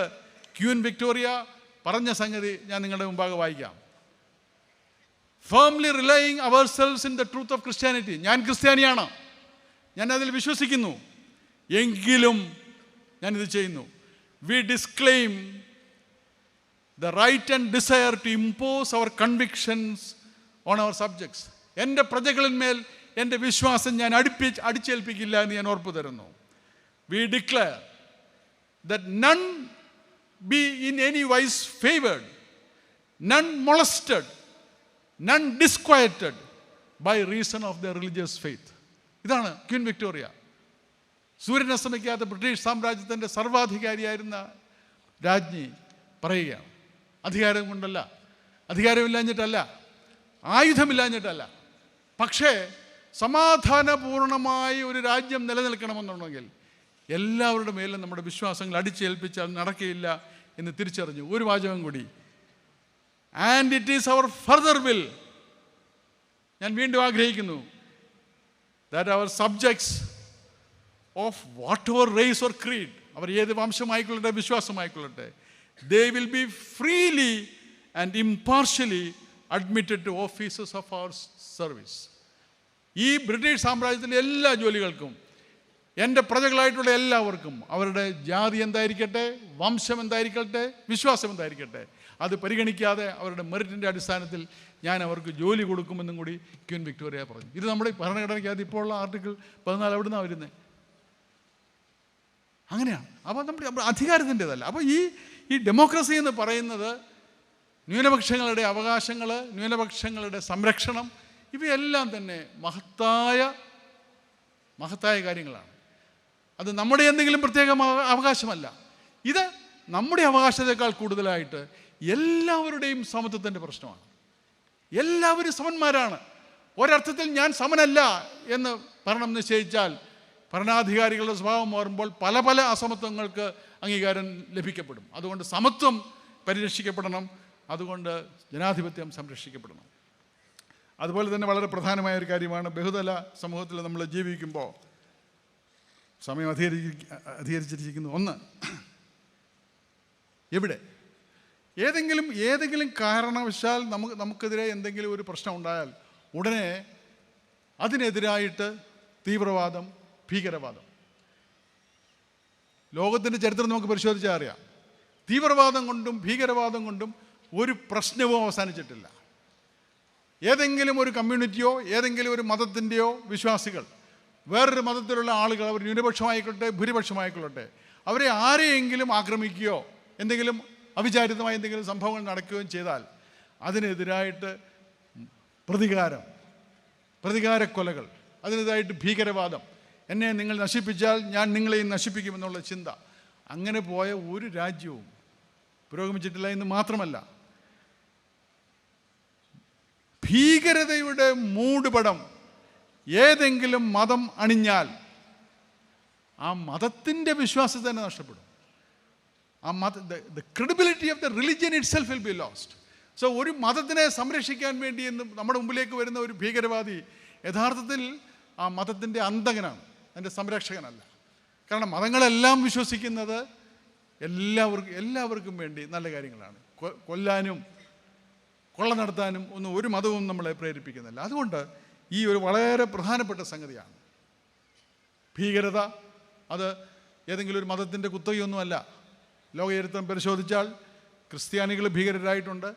ക്വീൻ വിക്ടോറിയ പറഞ്ഞ സംഗതി ഞാൻ നിങ്ങളുടെ മുമ്പാകെ വായിക്കാം. Firmly relying ourselves in the truth of Christianity. ഞാൻ ക്രിസ്ത്യാനിയാണ്, ഞാൻ അതിൽ വിശ്വസിക്കുന്നു, എങ്കിലും ഞാനിത് ചെയ്യുന്നു. We disclaim the right and desire to impose our convictions on our subjects. എൻ്റെ പ്രജകളിന്മേൽ എൻ്റെ വിശ്വാസം ഞാൻ അടിച്ചേൽപ്പിക്കില്ല എന്ന് ഞാൻ ഉറപ്പു തരുന്നു. V declare that none be in any wise favored, none molested, none disquieted by reason of their religious faith. ഇതാണ് ക്വീൻ വിക്ടോറിയ. സൂര്യൻ അസ്തമിക്കാത്ത ബ്രിട്ടീഷ് സാമ്രാജ്യത്തിൻ്റെ സർവാധികാരിയായിരുന്ന രാജ്ഞി പറയുകയാണ്. അധികാരം കൊണ്ടല്ല, അധികാരമില്ലാഞ്ഞിട്ടല്ല, ആയുധമില്ലാഞ്ഞിട്ടല്ല, പക്ഷേ സമാധാനപൂർണമായി ഒരു രാജ്യം നിലനിൽക്കണമെന്നുണ്ടെങ്കിൽ എല്ലാവരുടെ മേലും നമ്മുടെ വിശ്വാസങ്ങൾ അടിച്ചേൽപ്പിച്ചാൽ നടക്കുകയില്ല എന്ന് തിരിച്ചറിഞ്ഞു. ഒരു വാചകം കൂടി. And it is our further will, ഞാൻ വീണ്ടും ആഗ്രഹിക്കുന്നു, that our subjects of whatever race or creed, അവർ ഏത് വംശമായിക്കൊള്ളട്ടെ, വിശ്വാസമായിക്കൊള്ളട്ടെ, they will be freely and impartially admitted to offices of our service. ഈ ബ്രിട്ടീഷ് സാമ്രാജ്യത്തിലെ എല്ലാ ജോലികൾക്കും എൻ്റെ പ്രജകളായിട്ടുള്ള എല്ലാവർക്കും അവരുടെ ജാതി എന്തായിരിക്കട്ടെ, വംശം എന്തായിരിക്കട്ടെ, വിശ്വാസം എന്തായിരിക്കട്ടെ, അത് പരിഗണിക്കാതെ അവരുടെ മെറിറ്റിൻ്റെ അടിസ്ഥാനത്തിൽ ഞാൻ അവർക്ക് ജോലി കൊടുക്കുമെന്നും കൂടി ക്വീൻ വിക്ടോറിയ പറഞ്ഞു. ഇത് നമ്മുടെ ഭരണഘടനയ്ക്കകത്ത് ഇപ്പോൾ ഉള്ള ആർട്ടിക്കിൾ 14 എവിടെ നിന്നാണ് വരുന്നത്? അങ്ങനെയാണ്. അപ്പോൾ നമ്മുടെ അധികാരത്തിൻ്റെതല്ല. അപ്പോൾ ഈ ഡെമോക്രസി എന്ന് പറയുന്നത് ന്യൂനപക്ഷങ്ങളുടെ അവകാശങ്ങൾ, ന്യൂനപക്ഷങ്ങളുടെ സംരക്ഷണം, ഇവയെല്ലാം തന്നെ മഹത്തായ കാര്യങ്ങളാണ്. അത് നമ്മുടെ എന്തെങ്കിലും പ്രത്യേക അവകാശമല്ല. ഇത് നമ്മുടെ അവകാശത്തേക്കാൾ കൂടുതലായിട്ട് എല്ലാവരുടെയും സമത്വത്തിൻ്റെ പ്രശ്നമാണ്. എല്ലാവരും സമന്മാരാണ്. ഒരർത്ഥത്തിൽ ഞാൻ സമനല്ല എന്ന് ഭരണം നിശ്ചയിച്ചാൽ ഭരണാധികാരികളുടെ സ്വഭാവം മാറുമ്പോൾ പല അസമത്വങ്ങൾക്ക് അംഗീകാരം ലഭിക്കപ്പെടും. അതുകൊണ്ട് സമത്വം പരിരക്ഷിക്കപ്പെടണം, അതുകൊണ്ട് ജനാധിപത്യം സംരക്ഷിക്കപ്പെടണം. അതുപോലെ തന്നെ വളരെ പ്രധാനമായ ഒരു കാര്യമാണ്, ബഹുതല സമൂഹത്തിൽ നമ്മൾ ജീവിക്കുമ്പോൾ സമയം അധികരിച്ചിരിക്കുന്നു. ഒന്ന്, എവിടെ ഏതെങ്കിലും കാരണവശാൽ നമുക്കെതിരെ എന്തെങ്കിലും ഒരു പ്രശ്നം ഉണ്ടായാൽ ഉടനെ അതിനെതിരായിട്ട് തീവ്രവാദം, ഭീകരവാദം. ലോകത്തിൻ്റെ ചരിത്രം നമുക്ക് പരിശോധിച്ചാൽ അറിയാം, തീവ്രവാദം കൊണ്ടും ഭീകരവാദം കൊണ്ടും ഒരു പ്രശ്നവും അവസാനിച്ചിട്ടില്ല. ഏതെങ്കിലും ഒരു കമ്മ്യൂണിറ്റിയോ ഏതെങ്കിലും ഒരു മതത്തിൻ്റെയോ വിശ്വാസികൾ വേറൊരു മതത്തിലുള്ള ആളുകൾ, അവർ ന്യൂനപക്ഷമായിക്കൊള്ളട്ടെ ഭൂരിപക്ഷമായിക്കൊള്ളട്ടെ, അവരെ ആരെയെങ്കിലും ആക്രമിക്കുകയോ എന്തെങ്കിലും അവിചാരിതമായ എന്തെങ്കിലും സംഭവങ്ങൾ നടക്കുകയും ചെയ്താൽ അതിനെതിരായിട്ട് പ്രതികാരക്കൊലകൾ, അതിനെതിരായിട്ട് ഭീകരവാദം, എന്നെ നിങ്ങൾ നശിപ്പിച്ചാൽ ഞാൻ നിങ്ങളെയും നശിപ്പിക്കുമെന്നുള്ള ചിന്ത. അങ്ങനെ പോയ ഒരു രാജ്യവും പുരോഗമിച്ചിട്ടില്ല എന്ന് മാത്രമല്ല, ഭീകരതയുടെ മൂടുപടം ഏതെങ്കിലും മതം അണിഞ്ഞാൽ ആ മതത്തിൻ്റെ വിശ്വാസത്തെ തന്നെ നഷ്ടപ്പെടും. the credibility of the religion itself will be lost. So ഒരു മതത്തിനെ സംരക്ഷിക്കാൻ വേണ്ടി എന്ന് നമ്മുടെ മുമ്പിലേക്ക് വരുന്ന ഒരു ഭീകരവാദി യഥാർത്ഥത്തിൽ ആ മതത്തിൻ്റെ അന്തകനാണ്, അതിൻ്റെ സംരക്ഷകനല്ല. കാരണം മതങ്ങളെല്ലാം വിശ്വസിക്കുന്നത് എല്ലാവർക്കും വേണ്ടി നല്ല കാര്യങ്ങളാണ്. കൊല്ലാനും കൊള്ള നടത്താനും ഒന്നും ഒരു മതവും നമ്മളെ പ്രേരിപ്പിക്കുന്നില്ല. അതുകൊണ്ട് ഈ ഒരു വളരെ പ്രധാനപ്പെട്ട സംഗതിയാണ് ഭീകരത. അത് ഏതെങ്കിലും ഒരു മതത്തിൻ്റെ കുത്തകയൊന്നുമല്ല. ലോകചരിത്രം പരിശോധിച്ചാൽ ക്രിസ്ത്യാനികൾ ഭീകരരായിട്ടുണ്ട്.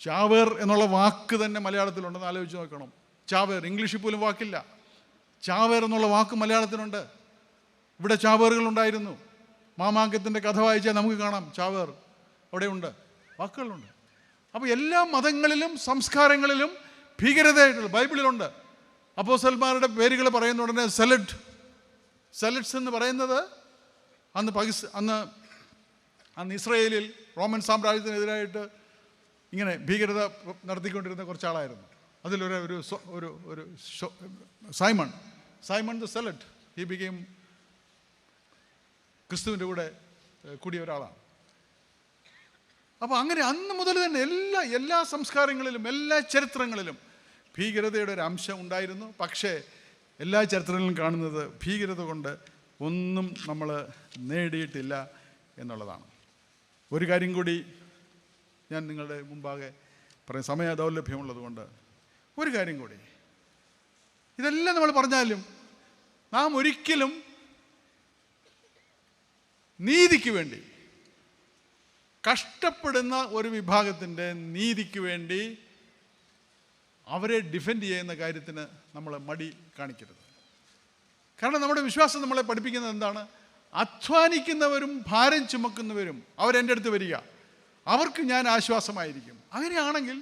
ചാവേർ എന്നുള്ള വാക്ക് തന്നെ മലയാളത്തിലുണ്ടെന്ന് ആലോചിച്ച് നോക്കണം. ചാവേർ, ഇംഗ്ലീഷിൽ പോലും വാക്കില്ല. ചാവേർ എന്നുള്ള വാക്ക് മലയാളത്തിലുണ്ട്. ഇവിടെ ചാവേറുകളുണ്ടായിരുന്നു. മാമാങ്കത്തിൻ്റെ കഥ വായിച്ചാൽ നമുക്ക് കാണാം ചാവേർ അവിടെയുണ്ട്, വാക്കുകളുണ്ട്. അപ്പോൾ എല്ലാ മതങ്ങളിലും സംസ്കാരങ്ങളിലും ഭീകരതയായിട്ടുള്ള ബൈബിളിലുണ്ട്. അപ്പോസ്തലന്മാരുടെ പേരുകൾ പറയുന്ന ഉടനെ സെലറ്റ്സ് എന്ന് പറയുന്നത് അന്ന് ഇസ്രായേലിൽ റോമൻ സാമ്രാജ്യത്തിനെതിരായിട്ട് ഇങ്ങനെ ഭീകരത നടത്തിക്കൊണ്ടിരുന്ന കുറച്ചാളായിരുന്നു. അതിലൊരു സൈമൺ ദ സെലറ്റ്, ഹി ബിക്കെയിം ക്രിസ്തുവിൻ്റെ കൂടെ കൂടിയ ഒരാളാണ്. അപ്പോൾ അങ്ങനെ അന്ന് മുതൽ തന്നെ എല്ലാ സംസ്കാരങ്ങളിലും എല്ലാ ചരിത്രങ്ങളിലും ഭീകരതയുടെ ഒരു അംശം ഉണ്ടായിരുന്നു. പക്ഷേ എല്ലാ ചരിത്രങ്ങളിലും കാണുന്നത് ഭീകരത കൊണ്ട് ഒന്നും നമ്മൾ നേടിയിട്ടില്ല എന്നുള്ളതാണ്. ഒരു കാര്യം കൂടി ഞാൻ നിങ്ങളുടെ മുമ്പാകെ പറയും, സമയ ദൗർലഭ്യമുള്ളത് കൊണ്ട് ഒരു കാര്യം കൂടി. ഇതെല്ലാം നമ്മൾ പറഞ്ഞാലും നാം ഒരിക്കലും നീതിക്ക് വേണ്ടി, കഷ്ടപ്പെടുന്ന ഒരു വിഭാഗത്തിൻ്റെ നീതിക്ക് വേണ്ടി അവരെ ഡിഫെൻഡ് ചെയ്യുന്ന കാര്യത്തിന് നമ്മൾ മടി കാണിക്കരുത്. കാരണം നമ്മുടെ വിശ്വാസം നമ്മളെ പഠിപ്പിക്കുന്നത് എന്താണ്? അധ്വാനിക്കുന്നവരും ഭാരം ചുമക്കുന്നവരും അവരെൻ്റെ അടുത്ത് വരിക, അവർക്ക് ഞാൻ ആശ്വാസമായിരിക്കും. അങ്ങനെയാണെങ്കിൽ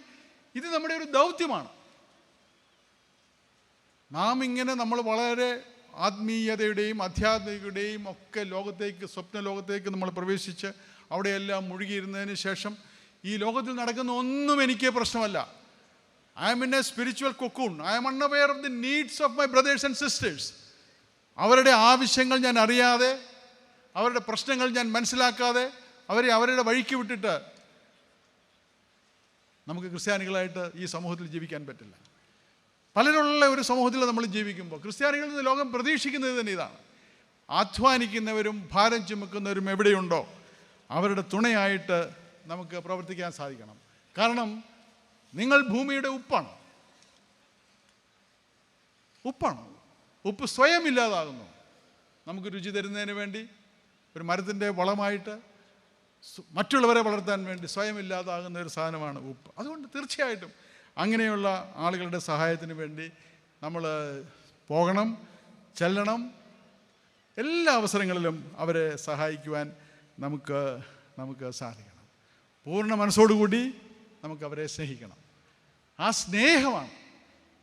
ഇത് നമ്മുടെ ഒരു ദൗത്യമാണ്. നാം ഇങ്ങനെ നമ്മൾ വളരെ ആത്മീയതയുടെയും ആധ്യാത്മികതയുടെയും ഒക്കെ ലോകത്തേക്ക്, സ്വപ്ന ലോകത്തേക്ക് നമ്മൾ പ്രവേശിച്ച് അവിടെയെല്ലാം മുഴുകിയിരുന്നതിന് ശേഷം ഈ ലോകത്തിൽ നടക്കുന്ന ഒന്നും എനിക്ക് പ്രശ്നമല്ല. I am in a spiritual cocoon. I am unaware of the needs of my brothers and sisters. അവരുടെ ആവശ്യങ്ങൾ ഞാൻ അറിയാതെ, അവരുടെ പ്രശ്നങ്ങൾ ഞാൻ മനസ്സിലാക്കാതെ അവരെ അവരുടെ വഴിക്ക് വിട്ടിട്ട് നമുക്ക് ക്രിസ്ത്യാനികളായിട്ട് ഈ സമൂഹത്തിൽ ജീവിക്കാൻ പറ്റില്ല. പലരുള്ള ഒരു സമൂഹത്തിൽ നമ്മൾ ജീവിക്കുമ്പോൾ ക്രിസ്ത്യാനികളിൽ നിന്ന് ലോകം പ്രതീക്ഷിക്കുന്നത് തന്നെ ഇതാണ്. അധ്വാനിക്കുന്നവരും ഭാരം ചുമക്കുന്നവരും എവിടെയുണ്ടോ അവരുടെ തുണയായിട്ട് നമുക്ക് പ്രവർത്തിക്കാൻ സാധിക്കണം. കാരണം നിങ്ങൾ ഭൂമിയുടെ ഉപ്പാണ്. ഉപ്പ് സ്വയം ഇല്ലാതാകുന്നു. നമുക്ക് രുചി തരുന്നതിന് വേണ്ടി ഒരു മരത്തിൻ്റെ വളമായിട്ട് മറ്റുള്ളവരെ വളർത്താൻ വേണ്ടി സ്വയം ഇല്ലാതാകുന്ന ഒരു സാധനമാണ് ഉപ്പ്. അതുകൊണ്ട് തീർച്ചയായിട്ടും അങ്ങനെയുള്ള ആളുകളുടെ സഹായത്തിന് വേണ്ടി നമ്മൾ പോകണം, ചെല്ലണം. എല്ലാ അവസരങ്ങളിലും അവരെ സഹായിക്കുവാൻ നമുക്ക് സാധിക്കണം. പൂർണ്ണ മനസ്സോടുകൂടി നമുക്ക് അവരെ സ്നേഹിക്കണം. ആ സ്നേഹമാണ്,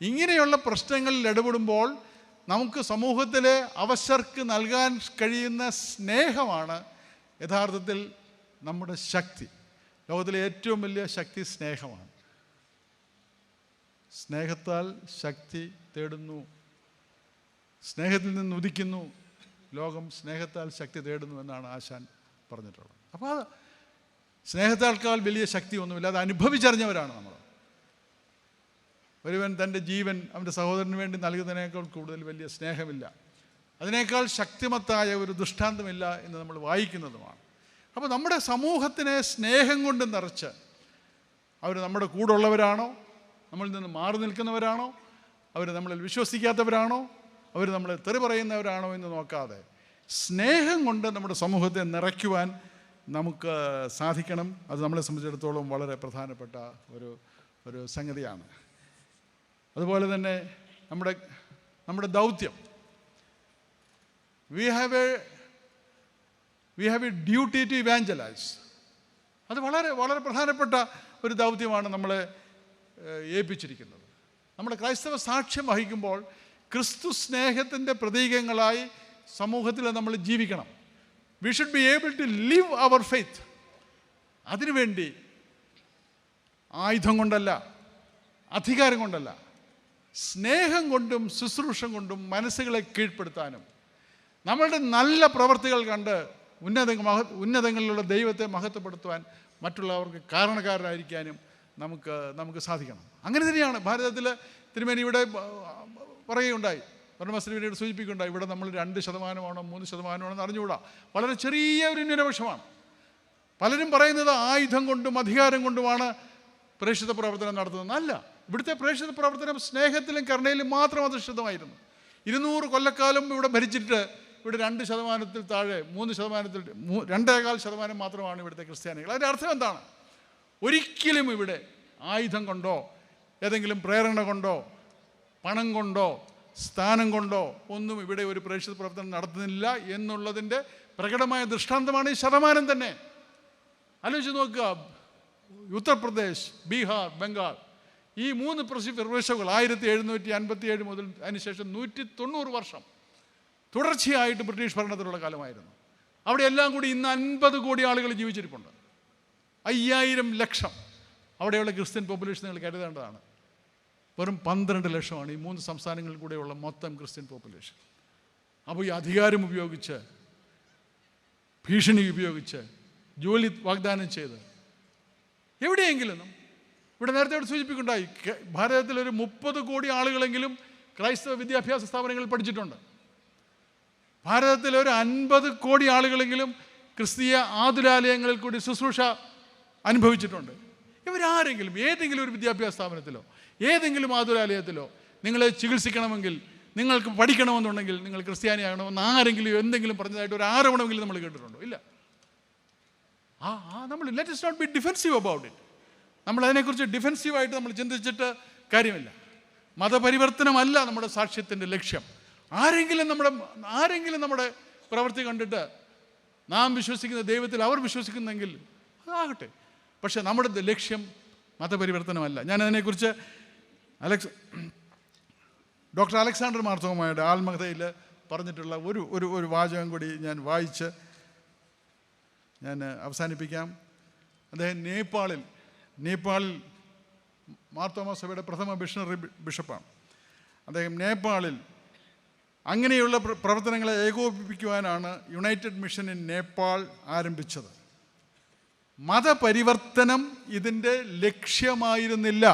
ഇങ്ങനെയുള്ള പ്രശ്നങ്ങളിൽ ഇടപെടുമ്പോൾ നമുക്ക് സമൂഹത്തിലെ അവസർക്ക് നൽകാൻ കഴിയുന്ന സ്നേഹമാണ് യഥാർത്ഥത്തിൽ നമ്മുടെ ശക്തി. ലോകത്തിലെ ഏറ്റവും വലിയ ശക്തി സ്നേഹമാണ്. സ്നേഹത്താൽ ശക്തി തേടുന്നു, സ്നേഹത്തിൽ നിന്ന് ഉദിക്കുന്നു ലോകം സ്നേഹത്താൽ ശക്തി തേടുന്നു എന്നാണ് ആശാൻ പറഞ്ഞിട്ടുള്ളത്. അപ്പോൾ സ്നേഹത്താൽക്കാൾ വലിയ ശക്തി ഒന്നുമില്ല, അത് അനുഭവിച്ചറിഞ്ഞവരാണ് നമ്മൾ. ഒരുവൻ തൻ്റെ ജീവൻ അവൻ്റെ സഹോദരന് വേണ്ടി നൽകുന്നതിനേക്കാൾ കൂടുതൽ വലിയ സ്നേഹമില്ല, അതിനേക്കാൾ ശക്തിമത്തായ ഒരു ദൃഷ്ടാന്തമില്ല എന്ന് നമ്മൾ വായിക്കുന്നതുമാണ്. അപ്പോൾ നമ്മുടെ സമൂഹത്തിനെ സ്നേഹം കൊണ്ട് നിറച്ച്, അവർ നമ്മുടെ കൂടെ ഉള്ളവരാണോ, നമ്മളിൽ നിന്ന് മാറി നിൽക്കുന്നവരാണോ, അവർ നമ്മളിൽ വിശ്വസിക്കാത്തവരാണോ, അവർ നമ്മളെ തെറി പറയുന്നവരാണോ എന്ന് നോക്കാതെ സ്നേഹം കൊണ്ട് നമ്മുടെ സമൂഹത്തെ നിറയ്ക്കുവാൻ നമുക്ക് സാധിക്കണം. അത് നമ്മളെ സംബന്ധിച്ചിടത്തോളം വളരെ പ്രധാനപ്പെട്ട ഒരു സംഗതിയാണ്. അതുപോലെ തന്നെ നമ്മുടെ ദൗത്യം, we have a duty to evangelise. അത് വളരെ വളരെ പ്രധാനപ്പെട്ട ഒരു ദൗത്യമാണ് നമ്മളെ ഏൽപ്പിച്ചിരിക്കുന്നത്. നമ്മൾ ക്രൈസ്തവ സാക്ഷ്യം വഹിക്കുമ്പോൾ ക്രിസ്തു സ്നേഹത്തിൻ്റെ പ്രതീകങ്ങളായി സമൂഹത്തിൽ നമ്മൾ ജീവിക്കണം. We should be able to live our faith. അതിനുവേണ്ടി ആയുധം കൊണ്ടല്ല, അധികാരം കൊണ്ടല്ല, സ്നേഹം കൊണ്ടും ശുശ്രൂഷ കൊണ്ടും മനസ്സുകളെ കീഴ്പ്പെടുത്താനും നമ്മളുടെ നല്ല പ്രവർത്തികൾ കണ്ട് ഉന്നതങ്ങളിലുള്ള ദൈവത്തെ മഹത്വപ്പെടുത്തുവാൻ മറ്റുള്ളവർക്ക് കാരണക്കാരായിരിക്കാനും നമുക്ക് സാധിക്കണം. അങ്ങനെ തന്നെയാണ് ഭാരതത്തിൽ തിരുമേനി ഇവിടെ പറയുകയുണ്ടായി, പരമശ്രീവിനോട് സൂചിപ്പിക്കുകയുണ്ടായി, ഇവിടെ നമ്മൾ 2% 3% അറിഞ്ഞുകൂടാ. വളരെ ചെറിയ ഒരു ന്യൂനപക്ഷമാണ്. പലരും പറയുന്നത് ആയുധം കൊണ്ടും അധികാരം കൊണ്ടുമാണ് പ്രേക്ഷിത പ്രവർത്തനം നടത്തുന്നത്. അല്ല, ഇവിടുത്തെ പ്രേക്ഷിത പ്രവർത്തനം സ്നേഹത്തിലും കരുണയിലും മാത്രം അധിഷ്ഠിതമായിരുന്നു. 200 കൊല്ലക്കാലം ഇവിടെ ഭരിച്ചിട്ട് ഇവിടെ 2% താഴെ 3%, 2.25% മാത്രമാണ് ഇവിടുത്തെ ക്രിസ്ത്യാനികൾ. അതിൻ്റെ അർത്ഥം എന്താണ്? ഒരിക്കലും ഇവിടെ ആയുധം കൊണ്ടോ ഏതെങ്കിലും പ്രേരണ കൊണ്ടോ പണം കൊണ്ടോ സ്ഥാനം കൊണ്ടോ ഒന്നും ഇവിടെ ഒരു പ്രേക്ഷിത പ്രവർത്തനം നടത്തുന്നില്ല എന്നുള്ളതിൻ്റെ പ്രകടമായ ദൃഷ്ടാന്തമാണ് ഈ ശതമാനം തന്നെ. ആലോചിച്ച് നോക്കുക, ഉത്തർപ്രദേശ്, ബീഹാർ, ബംഗാൾ, ഈ 3 പ്രവിശ്യകൾ 1757 മുതൽ അതിനുശേഷം 190 വർഷം തുടർച്ചയായിട്ട് ബ്രിട്ടീഷ് ഭരണത്തിലുള്ള കാലമായിരുന്നു. അവിടെ എല്ലാം കൂടി ഇന്ന് 50 കോടി ആളുകൾ ജീവിച്ചിരിപ്പുണ്ട്. 5000 ലക്ഷം അവിടെയുള്ള ക്രിസ്ത്യൻ പോപ്പുലേഷൻ നിങ്ങൾ കരുതേണ്ടതാണ്. വെറും 12 ലക്ഷമാണ് ഈ 3 സംസ്ഥാനങ്ങളിൽ കൂടെയുള്ള മൊത്തം ക്രിസ്ത്യൻ പോപ്പുലേഷൻ. അപ്പോൾ ഈ അധികാരം ഉപയോഗിച്ച്, ഭീഷണി ഉപയോഗിച്ച്, ജോലി വാഗ്ദാനം ചെയ്ത് എവിടെയെങ്കിലും, ഇവിടെ നേരത്തെ സൂചിപ്പിക്കുണ്ടായി, ഭാരതത്തിലൊരു 30 കോടി ആളുകളെങ്കിലും ക്രൈസ്തവ വിദ്യാഭ്യാസ സ്ഥാപനങ്ങളിൽ പഠിച്ചിട്ടുണ്ട്. ഭാരതത്തിലൊരു 50 കോടി ആളുകളെങ്കിലും ക്രിസ്തീയ ആതുരാലയങ്ങളിൽ കൂടി ശുശ്രൂഷ അനുഭവിച്ചിട്ടുണ്ട്. ഇവരാരെങ്കിലും ഏതെങ്കിലും ഒരു വിദ്യാഭ്യാസ സ്ഥാപനത്തിലോ ഏതെങ്കിലും ആതുരാലയത്തിലോ നിങ്ങളെ ചികിത്സിക്കണമെങ്കിൽ, നിങ്ങൾക്ക് പഠിക്കണമെന്നുണ്ടെങ്കിൽ നിങ്ങൾ ക്രിസ്ത്യാനിയാകണമെന്ന് ആരെങ്കിലും എന്തെങ്കിലും പറഞ്ഞതായിട്ട് ഒരു ആരോപണമെങ്കിലും നമ്മൾ കേട്ടിട്ടുണ്ടോ? ഇല്ല. നമ്മൾ let us not be defensive about it. നമ്മൾ അതിനെക്കുറിച്ച് ഡിഫെൻസീവായിട്ട് നമ്മൾ ചിന്തിച്ചിട്ട് കാര്യമില്ല. മതപരിവർത്തനമല്ല നമ്മുടെ സാക്ഷ്യത്തിൻ്റെ ലക്ഷ്യം. ആരെങ്കിലും നമ്മുടെ പ്രവൃത്തി കണ്ടിട്ട് നാം വിശ്വസിക്കുന്ന ദൈവത്തിൽ അവർ വിശ്വസിക്കുന്നെങ്കിൽ അതാകട്ടെ. പക്ഷെ നമ്മുടെ ലക്ഷ്യം മതപരിവർത്തനമല്ല. ഞാനതിനെക്കുറിച്ച് ഡോക്ടർ അലക്സാണ്ടർ മാർത്തോമയുടെ ആത്മകഥയിൽ പറഞ്ഞിട്ടുള്ള ഒരു വാചകം കൂടി ഞാൻ വായിച്ച് ഞാൻ അവസാനിപ്പിക്കാം. അദ്ദേഹം നേപ്പാളിൽ മാർത്തോമ സഭയുടെ പ്രഥമ മിഷണറി ബിഷപ്പാണ്. അദ്ദേഹം നേപ്പാളിൽ അങ്ങനെയുള്ള പ്രവർത്തനങ്ങളെ ഏകോപിപ്പിക്കുവാനാണ് യുണൈറ്റഡ് മിഷൻ ഇൻ നേപ്പാൾ ആരംഭിച്ചത്. മതപരിവർത്തനം ഇതിൻ്റെ ലക്ഷ്യമായിരുന്നില്ല.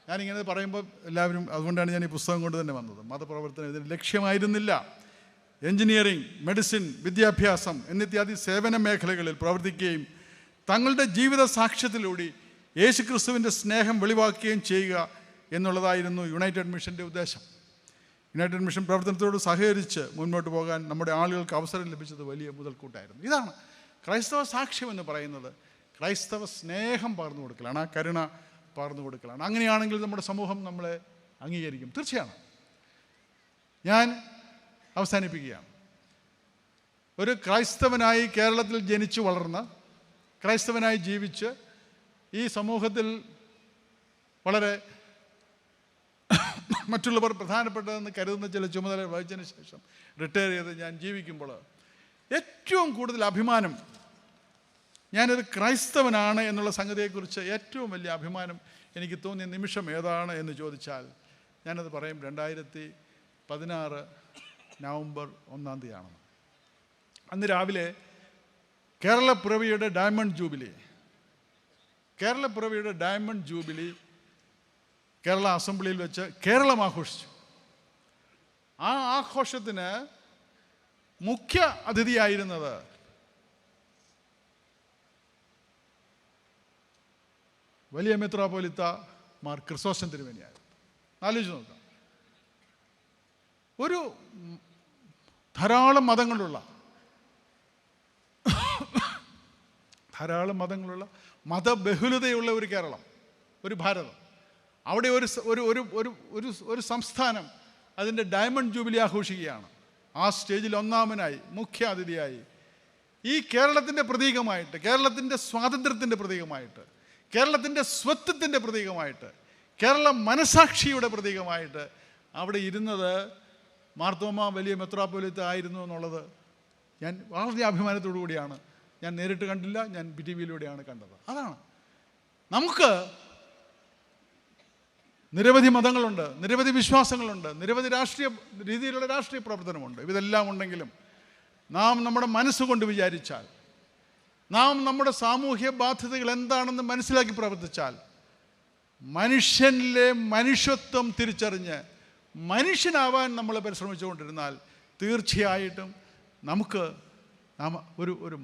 ഞാനിങ്ങനെ പറയുമ്പോൾ എല്ലാവരും, അതുകൊണ്ടാണ് ഞാൻ ഈ പുസ്തകം കൊണ്ട് തന്നെ വന്നത്. മതപ്രവർത്തനം ഇതിൻ്റെ ലക്ഷ്യമായിരുന്നില്ല. എൻജിനീയറിംഗ്, മെഡിസിൻ, വിദ്യാഭ്യാസം എന്നിത്യാദി സേവന മേഖലകളിൽ പ്രവർത്തിക്കുകയും തങ്ങളുടെ ജീവിത സാക്ഷ്യത്തിലൂടെ യേശുക്രിസ്തുവിൻ്റെ സ്നേഹം വെളിവാക്കുകയും ചെയ്യുക എന്നുള്ളതായിരുന്നു യുണൈറ്റഡ് മിഷൻ്റെ ഉദ്ദേശം. യുണൈറ്റഡ് മിഷൻ പ്രവർത്തനത്തോട് സഹകരിച്ച് മുൻപോട്ട് പോകാൻ നമ്മുടെ ആളുകൾക്ക് അവസരം ലഭിച്ചത് വലിയ മുതൽക്കൂട്ടായിരുന്നു. ഇതാണ് ക്രൈസ്തവ സാക്ഷ്യം എന്ന് പറയുന്നത്. ക്രൈസ്തവ സ്നേഹം പകർന്നു കൊടുക്കലാണ്, ആ കരുണ പകർന്നു കൊടുക്കലാണ്. അങ്ങനെയാണെങ്കിൽ നമ്മുടെ സമൂഹം നമ്മളെ അംഗീകരിക്കും. തീർച്ചയാണ്. ഞാൻ അവസാനിപ്പിക്കുകയാണ്. ഒരു ക്രൈസ്തവനായി കേരളത്തിൽ ജനിച്ചു വളർന്ന് ക്രൈസ്തവനായി ജീവിച്ച് ഈ സമൂഹത്തിൽ വളരെ മറ്റുള്ളവർ പ്രധാനപ്പെട്ടതെന്ന് കരുതുന്ന ചില ചുമതല വഹിച്ചതിന് ശേഷം റിട്ടയർ ചെയ്ത് ഞാൻ ജീവിക്കുമ്പോൾ ഏറ്റവും കൂടുതൽ അഭിമാനം, ഞാനൊരു ക്രൈസ്തവനാണ് എന്നുള്ള സംഗതിയെക്കുറിച്ച് ഏറ്റവും വലിയ അഭിമാനം എനിക്ക് തോന്നിയ നിമിഷം ഏതാണ് എന്ന് ചോദിച്ചാൽ ഞാനത് പറയും. 2016 നവംബർ 1 അന്ന് രാവിലെ കേരളപ്പിറവിയുടെ ഡയമണ്ട് ജൂബിലി കേരള അസംബ്ലിയിൽ വെച്ച് കേരളം ആഘോഷിച്ചു. ആ ആഘോഷത്തിന് മുഖ്യ അതിഥിയായിരുന്നത് വലിയ മെത്രാപ്പോലിത്ത മാർ ക്രിസോസ്റ്റം തിരുമേനിയായിരുന്നു. ആലോചിച്ച് നോക്കാം. ഒരു ധാരാളം മതങ്ങളുള്ള മതബഹുലതയുള്ള ഒരു കേരളം, ഒരു ഭാരതം. അവിടെ ഒരു സംസ്ഥാനം അതിൻ്റെ ഡയമണ്ട് ജൂബിലി ആഘോഷിക്കുകയാണ്. ആ സ്റ്റേജിൽ ഒന്നാമനായി മുഖ്യ അതിഥിയായി ഈ കേരളത്തിൻ്റെ പ്രതീകമായിട്ട്, കേരളത്തിൻ്റെ സ്വാതന്ത്ര്യത്തിൻ്റെ പ്രതീകമായിട്ട്, കേരളത്തിൻ്റെ സ്വത്വത്തിൻ്റെ പ്രതീകമായിട്ട്, കേരള മനസാക്ഷിയുടെ പ്രതീകമായിട്ട് അവിടെ ഇരുന്നത് മാർത്തോമ വലിയ മെത്രാപ്പോലിത്ത ആയിരുന്നു എന്നുള്ളത് ഞാൻ വളരെ അഭിമാനത്തോടു കൂടിയാണ്. ഞാൻ നേരിട്ട് കണ്ടില്ല, ഞാൻ TV-യിലൂടെയാണ് കണ്ടത്. അതാണ്. നമുക്ക് നിരവധി മതങ്ങളുണ്ട്, നിരവധി വിശ്വാസങ്ങളുണ്ട്, നിരവധി രീതിയിലുള്ള രാഷ്ട്രീയ പ്രവർത്തനമുണ്ട്. ഇതെല്ലാം ഉണ്ടെങ്കിലും നാം നമ്മുടെ മനസ്സുകൊണ്ട് വിചാരിച്ചാൽ, നാം നമ്മുടെ സാമൂഹ്യ ബാധ്യതകൾ എന്താണെന്ന് മനസ്സിലാക്കി പ്രവർത്തിച്ചാൽ, മനുഷ്യനിലെ മനുഷ്യത്വം തിരിച്ചറിഞ്ഞ് മനുഷ്യനാവാൻ നമ്മൾ പരിശ്രമിച്ചുകൊണ്ടിരുന്നാൽ തീർച്ചയായിട്ടും നമുക്ക് ഒരു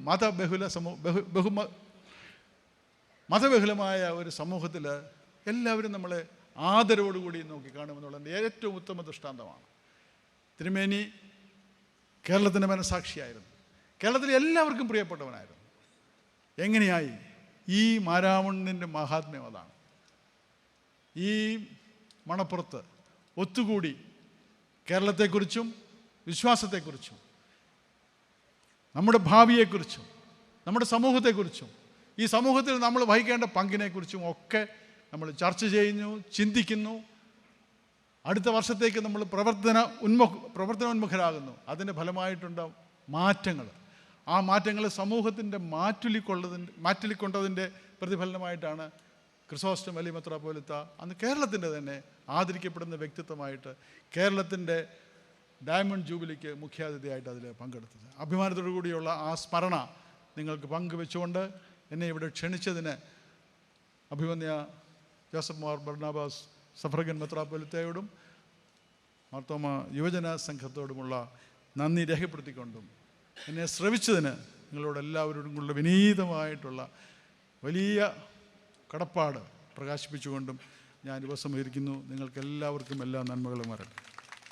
മതബഹുലമായ ഒരു സമൂഹത്തിൽ എല്ലാവരും നമ്മളെ ആദരവോടുകൂടി നോക്കിക്കാണുമെന്നുള്ളത് ഏറ്റവും ഉത്തമ ദൃഷ്ടാന്തമാണ്. തിരുമേനി കേരളത്തിൻ്റെ മനസാക്ഷിയായിരുന്നു, കേരളത്തിലെ എല്ലാവർക്കും പ്രിയപ്പെട്ടവനായിരുന്നു. എങ്ങനെയായി? ഈ മാരാമണ്ണിൻ്റെ മഹാത്മ്യം അതാണ്. ഈ മണപ്പുറത്ത് ഒത്തുകൂടി കേരളത്തെക്കുറിച്ചും വിശ്വാസത്തെക്കുറിച്ചും നമ്മുടെ ഭാവിയെക്കുറിച്ചും നമ്മുടെ സമൂഹത്തെക്കുറിച്ചും ഈ സമൂഹത്തിൽ നമ്മൾ വഹിക്കേണ്ട പങ്കിനെക്കുറിച്ചും ഒക്കെ നമ്മൾ ചർച്ച ചെയ്യുന്നു, ചിന്തിക്കുന്നു. അടുത്ത വർഷത്തേക്ക് നമ്മൾ പ്രവർത്തനോന്മുഖരാകുന്നു. അതിൻ്റെ ഫലമായിട്ടുണ്ടാവും മാറ്റങ്ങൾ. ആ മാറ്റങ്ങൾ സമൂഹത്തിൻ്റെ മാറ്റിക്കൊണ്ടതിൻ്റെ പ്രതിഫലനമായിട്ടാണ് ക്രിസോസ്റ്റം വലിയ മെത്രാപ്പോലിത്ത അന്ന് കേരളത്തിൻ്റെ തന്നെ ആദരിക്കപ്പെടുന്ന വ്യക്തിത്വമായിട്ട് കേരളത്തിൻ്റെ ഡയമണ്ട് ജൂബിലിക്ക് മുഖ്യാതിഥിയായിട്ട് അതിൽ പങ്കെടുത്തത്. അഭിമാനത്തോടു കൂടിയുള്ള ആ സ്മരണ നിങ്ങൾക്ക് പങ്കുവെച്ചുകൊണ്ട് എന്നെ ഇവിടെ ക്ഷണിച്ചതിന് അഭിമന്യ ജോസഫ് മാർ ബർണാബാസ് സഫ്രഗൻ മെത്രാപ്പോലിത്തയോടും മാർത്തോമ യുവജന സംഘത്തോടുമുള്ള നന്ദി രേഖപ്പെടുത്തിക്കൊണ്ടും എന്നെ ശ്രവിച്ചതിന് നിങ്ങളോട് എല്ലാവരോടും കൂടെ വിനീതമായിട്ടുള്ള വലിയ കടപ്പാട് പ്രകാശിപ്പിച്ചുകൊണ്ടും ഞാൻ ഉപസംഹരിക്കുന്നു. നിങ്ങൾക്കെല്ലാവർക്കും എല്ലാ നന്മകളും വരട്ടെ.